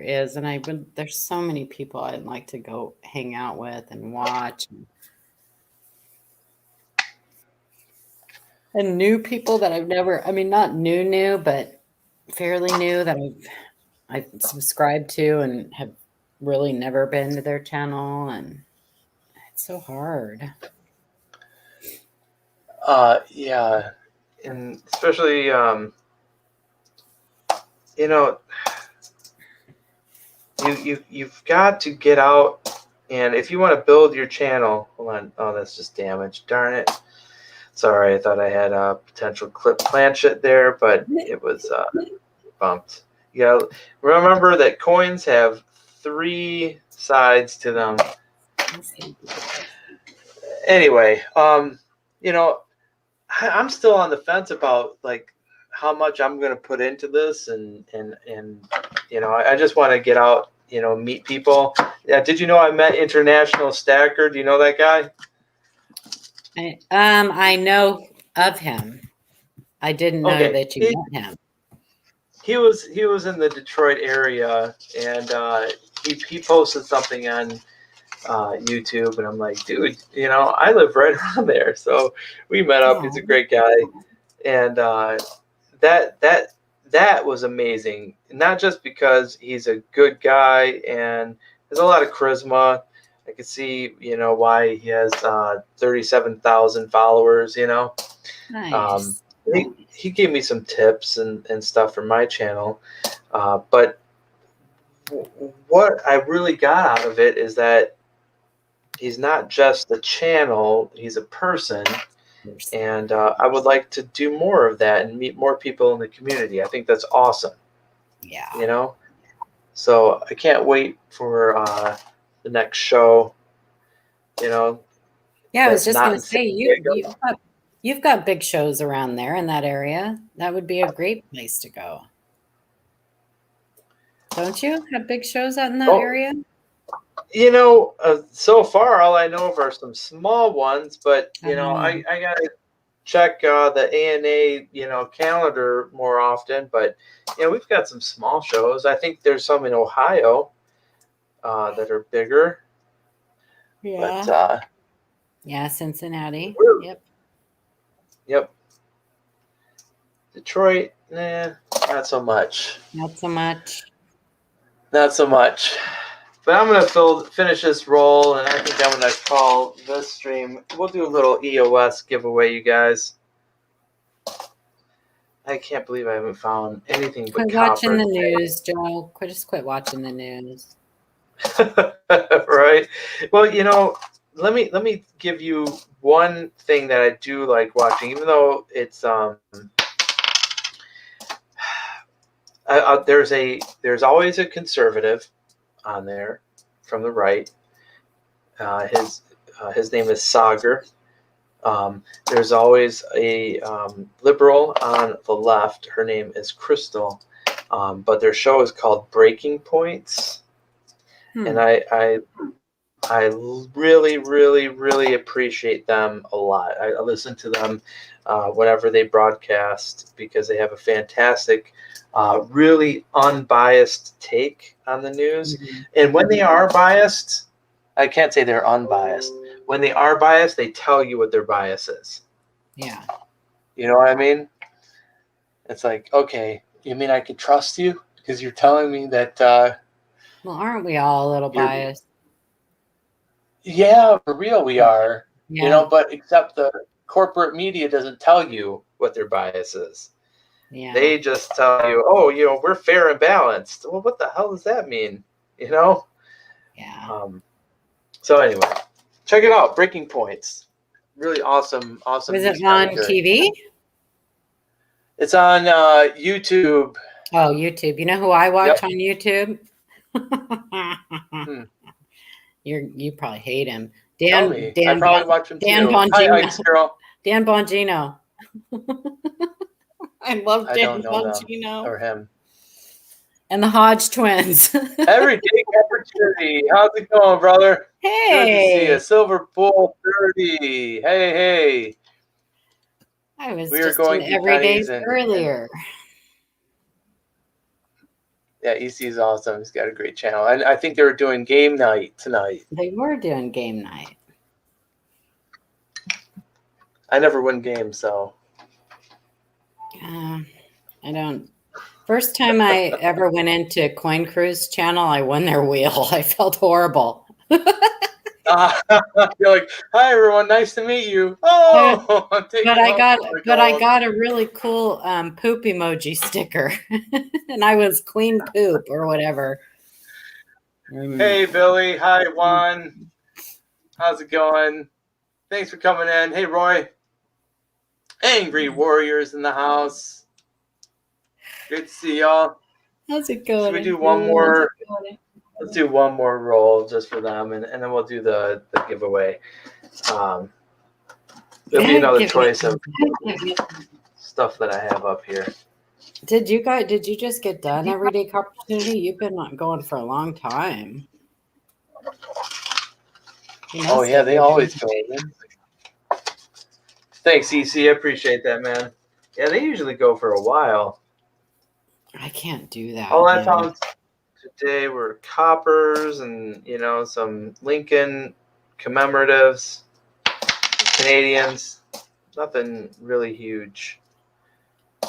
is, and there's so many people I'd like to go hang out with and watch, and new people that I've never. Not new, but fairly new that I've subscribed to and have really never been to their channel, and it's so hard. Yeah, and especially you know, you've got to get out, and if you want to build your channel, hold on. Oh, that's just damaged. Darn it. Sorry, I thought I had a potential clip planchet there, but it was bumped. You gotta remember that coins have 3 sides to them. Anyway, you know, I'm still on the fence about like how much I'm going to put into this, and you know, I just want to get out, you know, meet people. Yeah, did you know I met International Stacker? Do you know that guy? I know of him. I didn't know Okay, that you met him. he was in the Detroit area, and he posted something on YouTube, and I'm like, dude, you know, I live right around there, so we met up. He's a great guy, and that was amazing. Not just because he's a good guy and there's a lot of charisma. I could see, you know, why he has 37,000 followers. You know, Nice. He gave me some tips and stuff for my channel, but what I really got out of it is that he's not just a channel; he's a person. And I would like to do more of that and meet more people in the community. I think that's awesome. Yeah. You know, so I can't wait for the next show. You know. Yeah, I was that's just not going in to say San Diego. you've got big shows around there in that area. That would be a great place to go. Don't you have big shows out in that Oh, area? you know, so far all I know of are some small ones, but you know, I gotta check the ANA, you know, calendar more often. But you know, we've got some small shows. I think there's some in Ohio that are bigger. Yeah. But yeah, Cincinnati. Yep. Yep. Detroit, nah, not so much. Not so much. Not so much. But I'm gonna finish this roll, and I think I'm gonna call this stream. We'll do a little EOS giveaway, you guys. I can't believe I haven't found anything but Quit watching the news, Joe. Just quit watching the news. Right. Well, you know, let me give you one thing that I do like watching, even though it's there's always a conservative on there from the right. His name is Sagar. There's always a liberal on the left. Her name is Crystal, but their show is called Breaking Points, and I really, really, really appreciate them a lot. I listen to them whenever they broadcast because they have a fantastic, really unbiased take on the news. Mm-hmm. And when they are biased, I can't say they're unbiased. When they are biased, they tell you what their bias is. Yeah. You know what I mean? It's like, okay, you mean I could trust you because you're telling me that. Well, aren't we all a little biased? Yeah, for real we are. Yeah. You know, but except the corporate media doesn't tell you what their bias is. Yeah. They just tell you, oh, you know, we're fair and balanced. Well, what the hell does that mean? You know? Yeah. So anyway, check it out. Breaking Points. Really awesome. Is it on TV? It's on YouTube. Oh, YouTube. You know who I watch on YouTube? You probably hate him. Dan I probably watch him Dan too. Bongino. Hi, girl. Dan Bongino. I love Dan Bongino. Or him. And the Hodge twins. Everyday opportunity. How's it going, brother? Hey. Good to see you. Silver Bull 30. Hey. I was just going everyday earlier. Yeah, EC's awesome. He's got a great channel. And I think they were doing game night tonight. They were doing game night. I never win games, so. I don't. First time I ever went into Coin Cruise channel, I won their wheel. I felt horrible. You're like, hi everyone, nice to meet you. Oh, I'm taking But I off got my but I gold. got a really cool poop emoji sticker. And I was queen poop or whatever. Hey Billy, hi Juan. How's it going? Thanks for coming in. Hey Roy. Angry Warriors in the house. Good to see y'all. How's it going? Should we do one more? Let's do one more roll just for them, and then we'll do the giveaway. There'll be another choice of stuff that I have up here. Did you just get done Everyday Opportunity? You've been going for a long time. Oh yeah, they always go. Thanks, EC. I appreciate that, man. Yeah, they usually go for a while. I can't do that. All I found today were coppers and some Lincoln commemoratives, Canadians. Nothing really huge.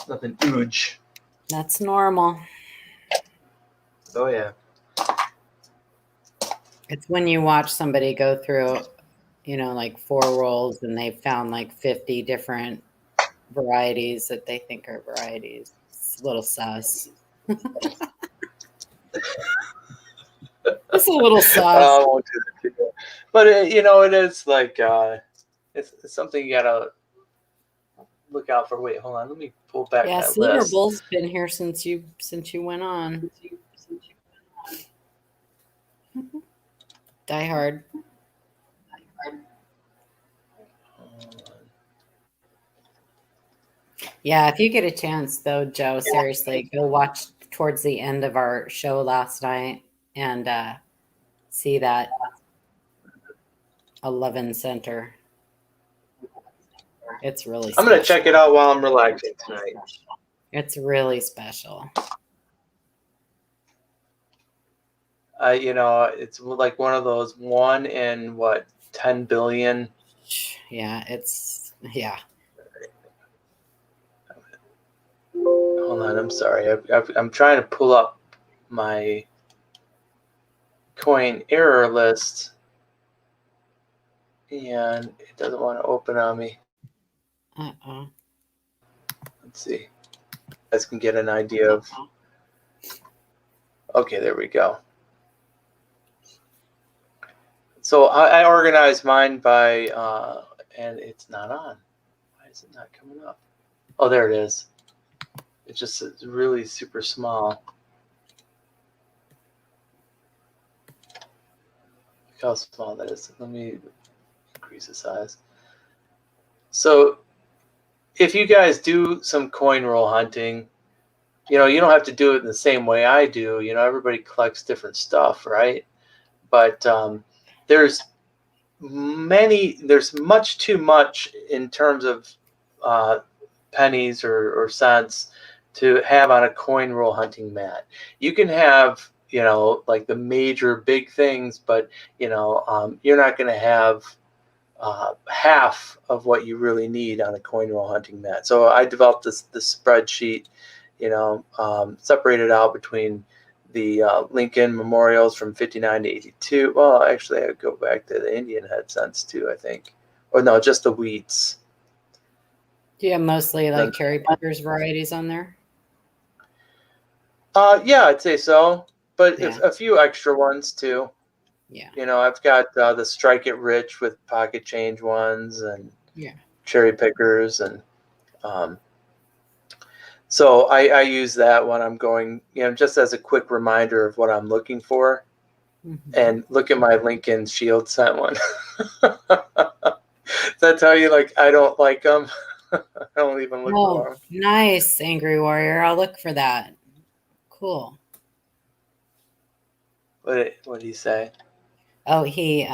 Nothing huge. That's normal. Oh yeah. It's when you watch somebody go through, like 4 rolls and they found like 50 different varieties that they think are varieties. It's a little sus. It's a little sus. I won't do that to you. But it is like it's something you gotta look out for. Wait, hold on. Let me pull back Yeah, my Silver list. Bull's been here since you went on. Die Hard. Yeah, if you get a chance though, Joe, seriously, go watch towards the end of our show last night and see that 11 center. It's really special. I'm gonna check it out while I'm relaxing tonight. It's really special. It's like one of those 1 in 10 billion. Yeah, yeah. Hold on, I'm sorry. I'm trying to pull up my coin error list, and it doesn't want to open on me. Uh-oh. Let's see. You guys can get an idea of. Okay, there we go. So I organized mine by, and it's not on. Why is it not coming up? Oh, there it is. It's really super small. Look how small that is. Let me increase the size. So if you guys do some coin roll hunting, you don't have to do it in the same way I do. Everybody collects different stuff, right? But there's much too much in terms of pennies or cents to have on a coin roll hunting mat. You can have like the major big things, but you're not going to have half of what you really need on a coin roll hunting mat. So I developed this spreadsheet, separated out between the Lincoln memorials from 59 to 82. Well, actually, I would go back to the Indian head cents too, I think. Or no, just the wheats. Do you have mostly like cherry pickers varieties on there? Yeah, I'd say so. But Yeah. a few extra ones too. Yeah. I've got the Strike It Rich with pocket change ones and cherry pickers. And so I use that when I'm going, just as a quick reminder of what I'm looking for. Mm-hmm. And look at my Lincoln Shield scent one. Does that tell you, I don't like them? I don't even look for them. Nice, Angry Warrior. I'll look for that. Cool. What did he say? Oh, he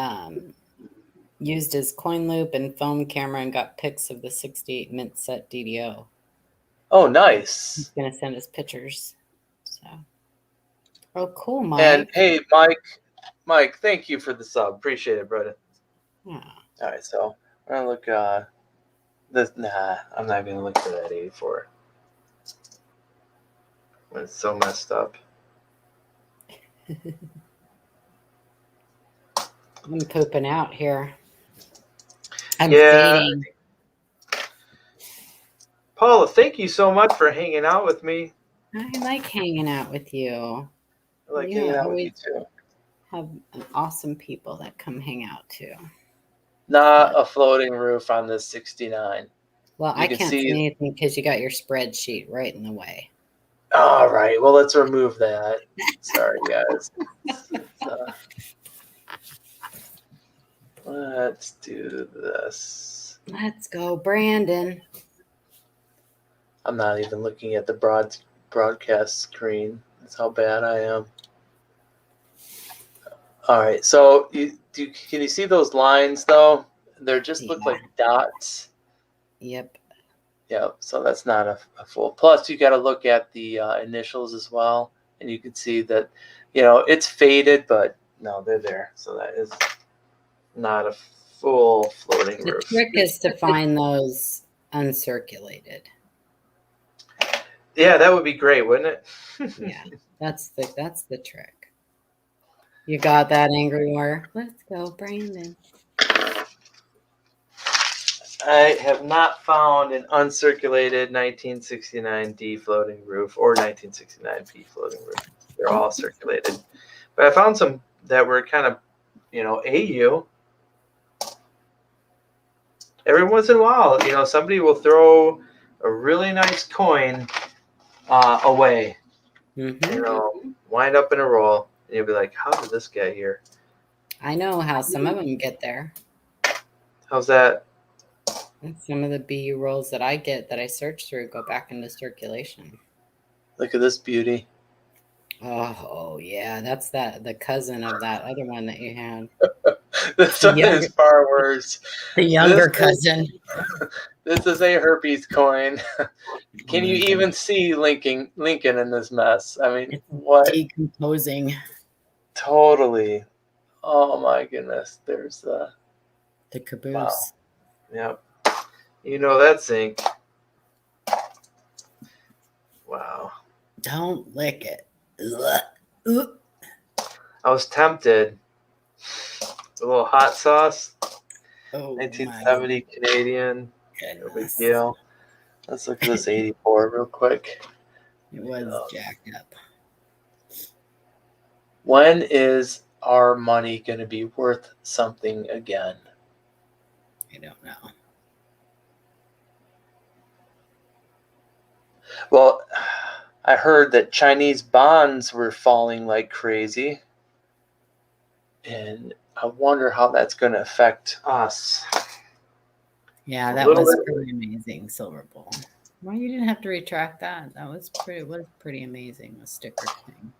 used his coin loop and foam camera and got pics of the 68 mint set DDO. Oh, nice. He's going to send us pictures. So. Oh, cool, Mike. And hey, Mike, thank you for the sub. Appreciate it, brother. Yeah. All right, so I'm going to look, I'm not going to look for that 84. It's so messed up. I'm pooping out here. I'm Yeah. fading. Paula, thank you so much for hanging out with me. I like hanging out with you. I like You hanging out with always you too. have awesome people that come hang out too. Not a floating roof on this 69. Well, You I can can't see see. anything because you got your spreadsheet right in the way. All right. Well, let's remove that. Sorry, guys. Let's do this. Let's go, Brandon. I'm not even looking at the broadcast screen. That's how bad I am. All right. So can you see those lines though? They just look Yeah. like dots. Yep. Yeah. So that's not a full. Plus, you got to look at the initials as well, and you can see that, it's faded, but no, they're there. So that is not a full floating The roof. trick is to find those uncirculated. Yeah, that would be great, wouldn't it? Yeah, that's the trick. You got that, Angry War? Let's go, Brandon. I have not found an uncirculated 1969D floating roof or 1969P floating roof. They're all circulated. But I found some that were kind of, AU. Every once in a while, somebody will throw a really nice coin away, wind up in a roll. And you'll be like, how did this get here? I know how some of them get there. How's that? Some of the BU rolls that I get that I search through go back into circulation. Look at this beauty. Oh yeah, that's the cousin of that other one that you had. This one is far worse. The younger cousin. This is a herpes coin. Can you even see Lincoln in this mess? I mean, what? Decomposing. Totally. Oh my goodness. There's the caboose. Wow. Yep. You know that's ink. Wow. Don't lick it. I was tempted. A little hot sauce. Oh, 1970 Canadian. No big deal. Let's look at this 84 real quick. It was jacked up. When is our money going to be worth something again? I don't know. Well, I heard that Chinese bonds were falling like crazy. And I wonder how that's going to affect us. Yeah, that was pretty amazing, Silver Bull. Well, you didn't have to retract that. That was pretty amazing, the sticker thing.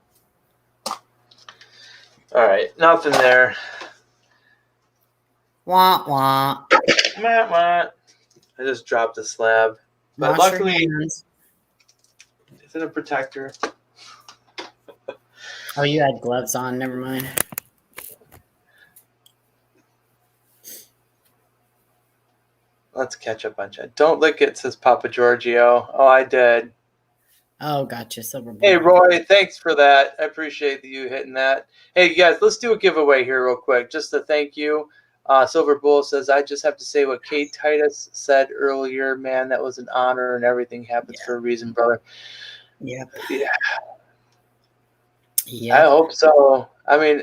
All right, nothing there. Wah, wah. Wah, wah. I just dropped a slab. But luckily, it's in a protector. Oh, you had gloves on. Never mind. Let's catch up on chat. Don't lick it, says Papa Giorgio. Oh, I did. Oh, gotcha. Silver Bull. Hey, Roy, thanks for that. I appreciate you hitting that. Hey, guys, let's do a giveaway here real quick. Just to thank you. Silver Bull says, I just have to say what Kate Titus said earlier. Man, that was an honor, and everything happens for a reason, brother. Yep. Yeah. I hope so. I mean,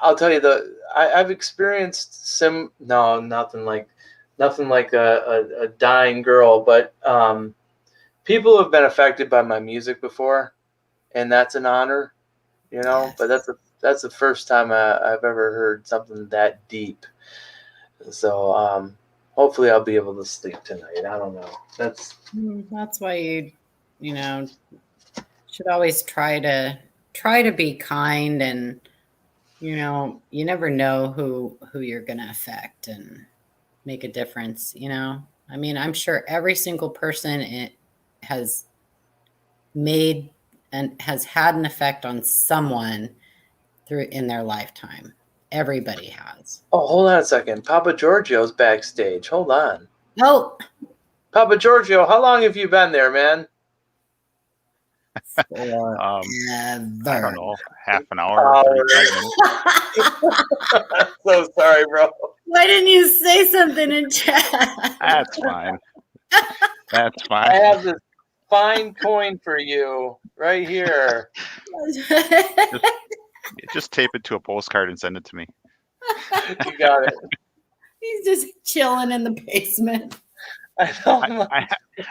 I'll tell you, I've experienced nothing like a dying girl, but people have been affected by my music before, and that's an honor, Yes. But that's the first time I've ever heard something that deep. So hopefully I'll be able to sleep tonight. I don't know. That's why you should always try to be kind, and you never know who you're gonna affect and make a difference. I mean, I'm sure every single person has made and has had an effect on someone in their lifetime. Everybody has. Oh, hold on a second. Papa Giorgio's backstage. Hold on. Oh, Papa Giorgio, how long have you been there, man? Forever. I don't know, half an hour or 35 minutes. I'm so sorry, bro. Why didn't you say something in chat? That's fine. That's I fine. have this fine coin for you right here. Just tape it to a postcard and send it to me. You got it. He's just chilling in the basement. I know.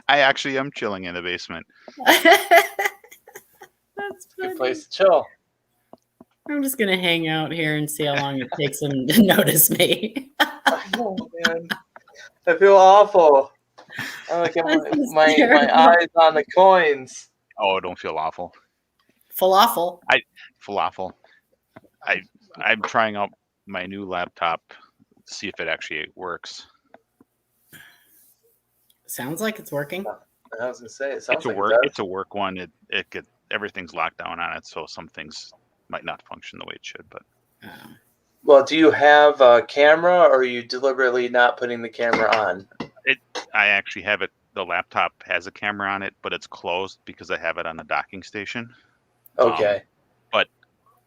I actually am chilling in the basement. That's Good funny. place to chill. I'm just gonna hang out here and see how long it takes him to notice me. I know, man. I feel awful. I look at This is my terrible. eyes on the coins. Oh, don't feel awful. Falafel. Falafel. I'm trying out my new laptop to see if it actually works. Sounds like it's working. I was gonna say it sounds It's a like work. it It's a work one. It could, everything's locked down on it, so some things might not function the way it should. But Well, do you have a camera, or are you deliberately not putting the camera on? I actually have it. The laptop has a camera on it, but it's closed because I have it on the docking station. Okay. But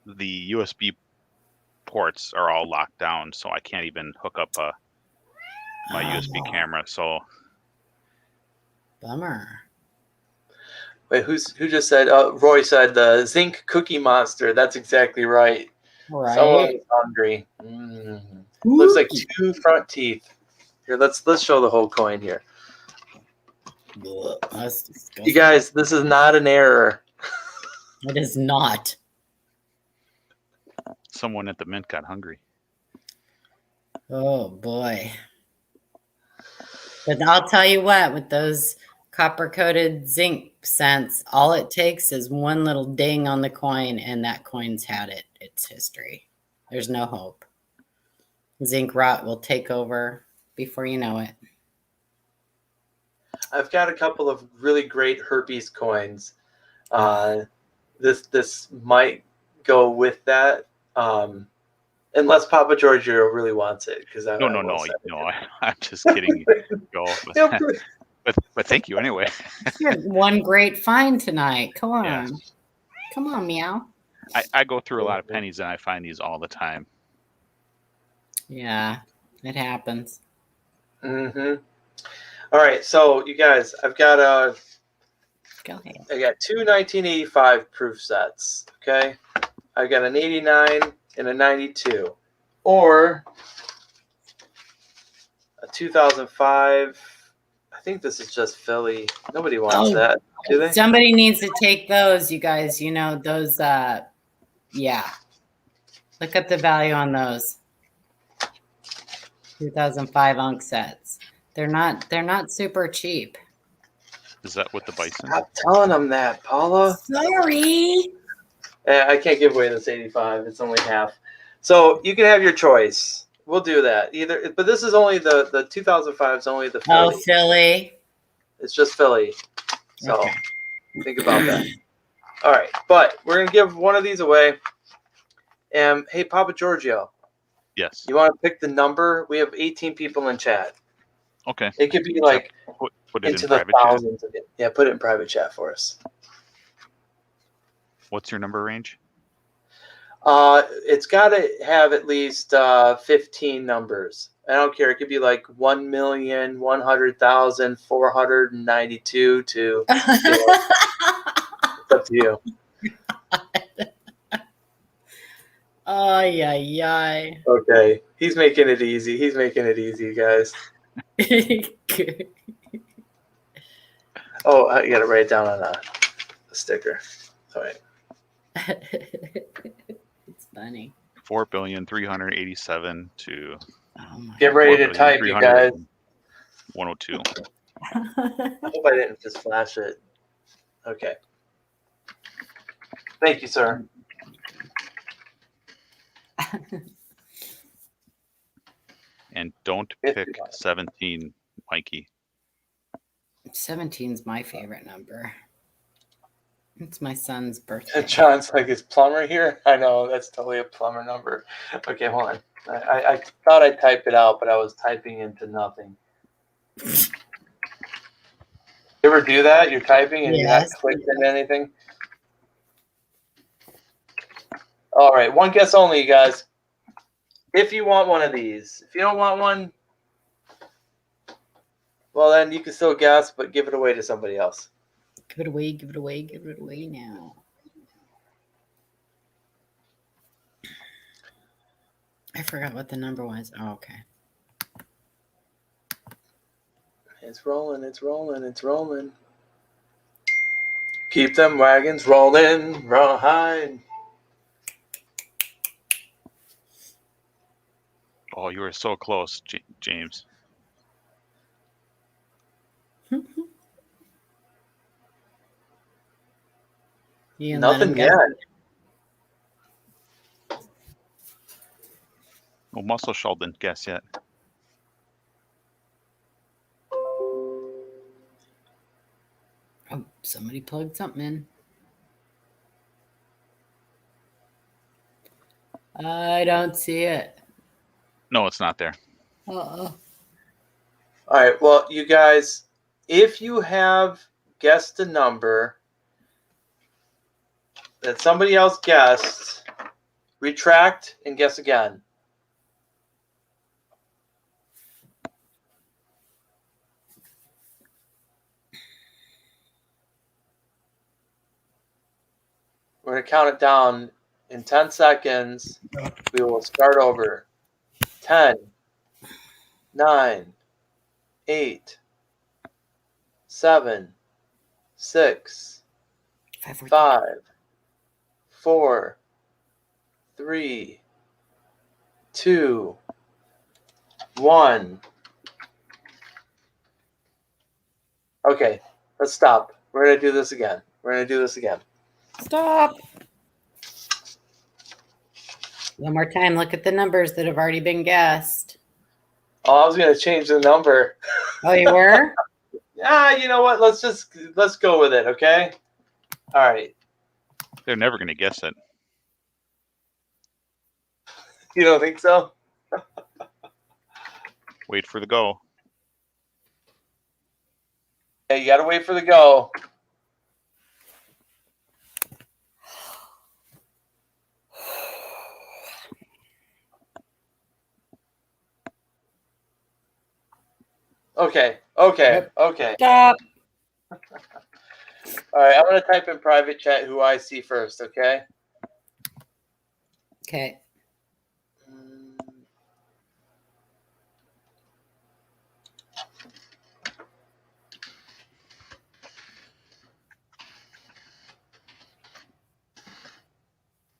the USB ports are all locked down, so I can't even hook up my USB camera. So Bummer. Wait, who just said? Roy said the zinc cookie monster. That's exactly right. Right. Someone's hungry. Looks like 2 front teeth. Here, let's show the whole coin here. That's disgusting. You guys, this is not an error. It is not. someone at the mint got hungry. Oh boy. But I'll tell you what, with those copper coated zinc cents, all it takes is one little ding on the coin and that coin's had it. It's history. There's no hope. Zinc rot will take over before you know it. I've got a couple of really great herpes coins. This might go with that, unless Papa Giorgio really wants it. Because No. I'm just kidding. Go. But thank you anyway. You had one great find tonight. Come on. Yeah. Come on, meow. I go through a lot of pennies and I find these all the time. Yeah, it happens. Mm-hmm. All right, so you guys, I've got Go ahead. I got 2 1985 proof sets. Okay, I've got an 89 and a 92, or a 2005. I think this is just Philly. Nobody wants that, do they? Somebody needs to take those, you guys. You know, those, yeah. Look at the value on those. 2005 Unk sets. They're not super cheap. Is that with the bison? Stop telling them that, Paula. Sorry. I can't give away this 85. It's only half. So you can have your choice. We'll do that. Either, but this is only the 2005 is only the Philly. Oh, Philly. It's just Philly. So Okay. think about that. All right, but we're gonna give one of these away. And hey, Papa Giorgio, Yes. you want to pick the number? We have 18 people in chat. Okay. It could be like Put it into in the private chat. thousands of it. Yeah, put it in private chat for us. What's your number range? It's got to have at least 15 numbers. I don't care. It could be like 1,100,492 to. It's up to you. Ay, ay, ay. Okay, he's making it easy. He's making it easy, guys. Oh, I got to write it down on a sticker. All right. It's funny. 4,387 to. Oh my. Get ready to type, you guys. 102. I hope I didn't just flash it. Okay. Thank you, sir. And don't pick 17, Mikey. 17's my favorite number. It's my son's birthday. John's like, is plumber here? I know, that's totally a plumber number. Okay, hold on. I thought I typed it out, but I was typing into nothing. You ever do that? You're typing and you're not Yes. clicking anything? All right, one guess only, you guys. If you want one of these, if you don't want one, well, then you can still guess, but give it away to somebody else. Give it away, give it away, give it away now. I forgot what the number was. Oh, okay. It's rolling, it's rolling, it's rolling. Keep them wagons rolling, rawhide. Oh, you were so close, James. You gonna let him Nothing go? yet. Well, Muscle Shoal didn't guess yet. Oh, somebody plugged something in. I don't see it. No, it's not there. Uh-oh. All right, well, you guys, if you have guessed a number that somebody else guessed, retract and guess again. We're going to count it down in 10 seconds. We will start over. 10, 9, 8, 7, 6, 5, 4, 3, 2, 1. Okay, let's stop. We're going to do this again. Stop. One more time. Look at the numbers that have already been guessed. Oh, I was going to change the number. Oh, you were? You know what? Let's go with it, okay? All right. They're never going to guess it. You don't think so? Wait for the go. Yeah, you got to wait for the go. Okay. Yep. Okay. Stop. All right, I'm going to type in private chat who I see first, okay? Okay.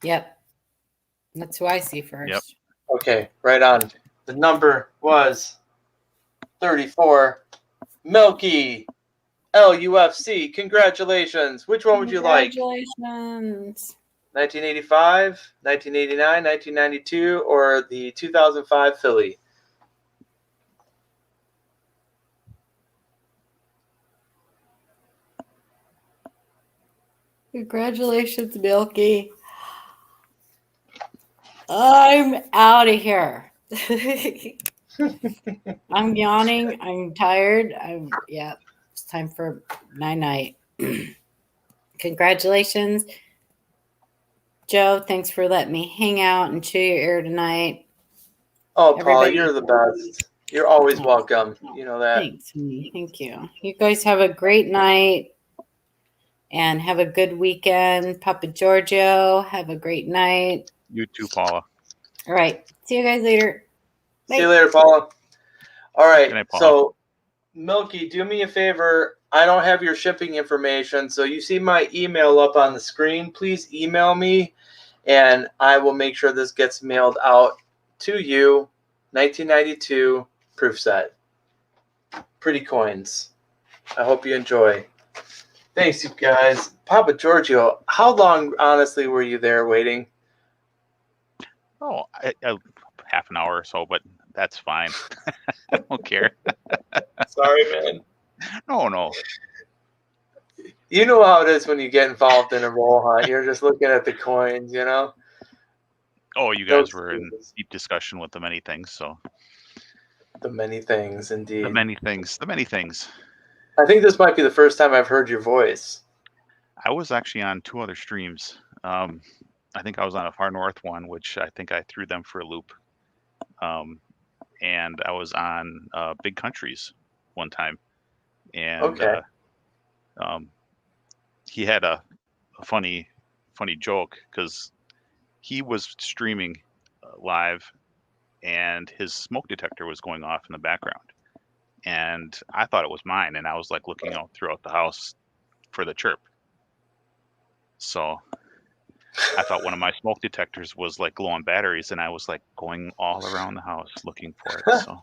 Yep. That's who I see first. Yep. Okay, right on. The number was 34. Milky LUFC. Congratulations. Which one would you like? Congratulations. 1985, 1989, 1992, or the 2005 Philly? Congratulations, Milky. I'm out of here. I'm yawning. I'm tired. It's time for my night. Congratulations, Joe. Thanks for letting me hang out and chew your ear tonight. Oh, Paula, Everybody- you're the best. You're always welcome. You know that. Thanks, honey. Thank you. You guys have a great night and have a good weekend. Papa Giorgio, have a great night. You too, Paula. All right. See you guys later. See you later, Paula. All right. Good night, Paula. So, Milky, do me a favor. I don't have your shipping information, so you see my email up on the screen. Please email me, and I will make sure this gets mailed out to you. 1992 proof set. Pretty coins. I hope you enjoy. Thanks, you guys. Papa Giorgio, how long, honestly, were you there waiting? Oh, half an hour or so, but that's fine. I don't care. Sorry, man. No. You know how it is when you get involved in a roll hunt. You're just looking at the coins, you know? Oh, you guys were in deep discussion with the many things, so. The many things, indeed. The many things. I think this might be the first time I've heard your voice. I was actually on 2 other streams. I think I was on a Far North one, which I think I threw them for a loop. And I was on Big Countries one time, and Okay. he had a funny joke because he was streaming live, and his smoke detector was going off in the background, and I thought it was mine, and I was like looking out throughout the house for the chirp. So I thought one of my smoke detectors was like low on batteries, and I was like going all around the house looking for it. So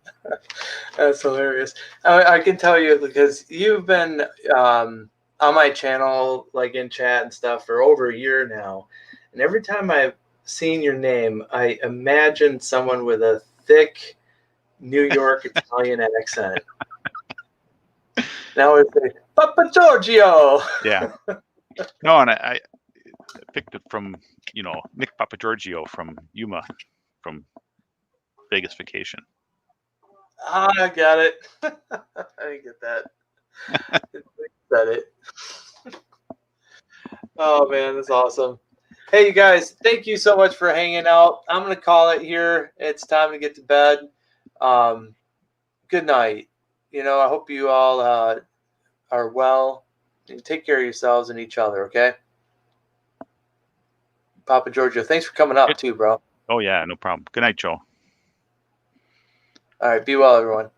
That's hilarious. I can tell you because you've been on my channel, like in chat and stuff, for over a year now. And every time I've seen your name, I imagine someone with a thick New York Italian accent. Now it's like, Papa Giorgio. yeah, no, and I picked it from Nick Papagiorgio from Yuma, from Vegas Vacation. Ah, I got it. I didn't get that. Said it. Oh man, that's awesome. Hey, you guys, thank you so much for hanging out. I'm gonna call it here. It's time to get to bed. Good night. I hope you all are well. And take care of yourselves and each other. Okay, Papa Giorgio, thanks for coming up too, bro. Oh yeah, no problem. Good night, Joe. All right, be well, everyone.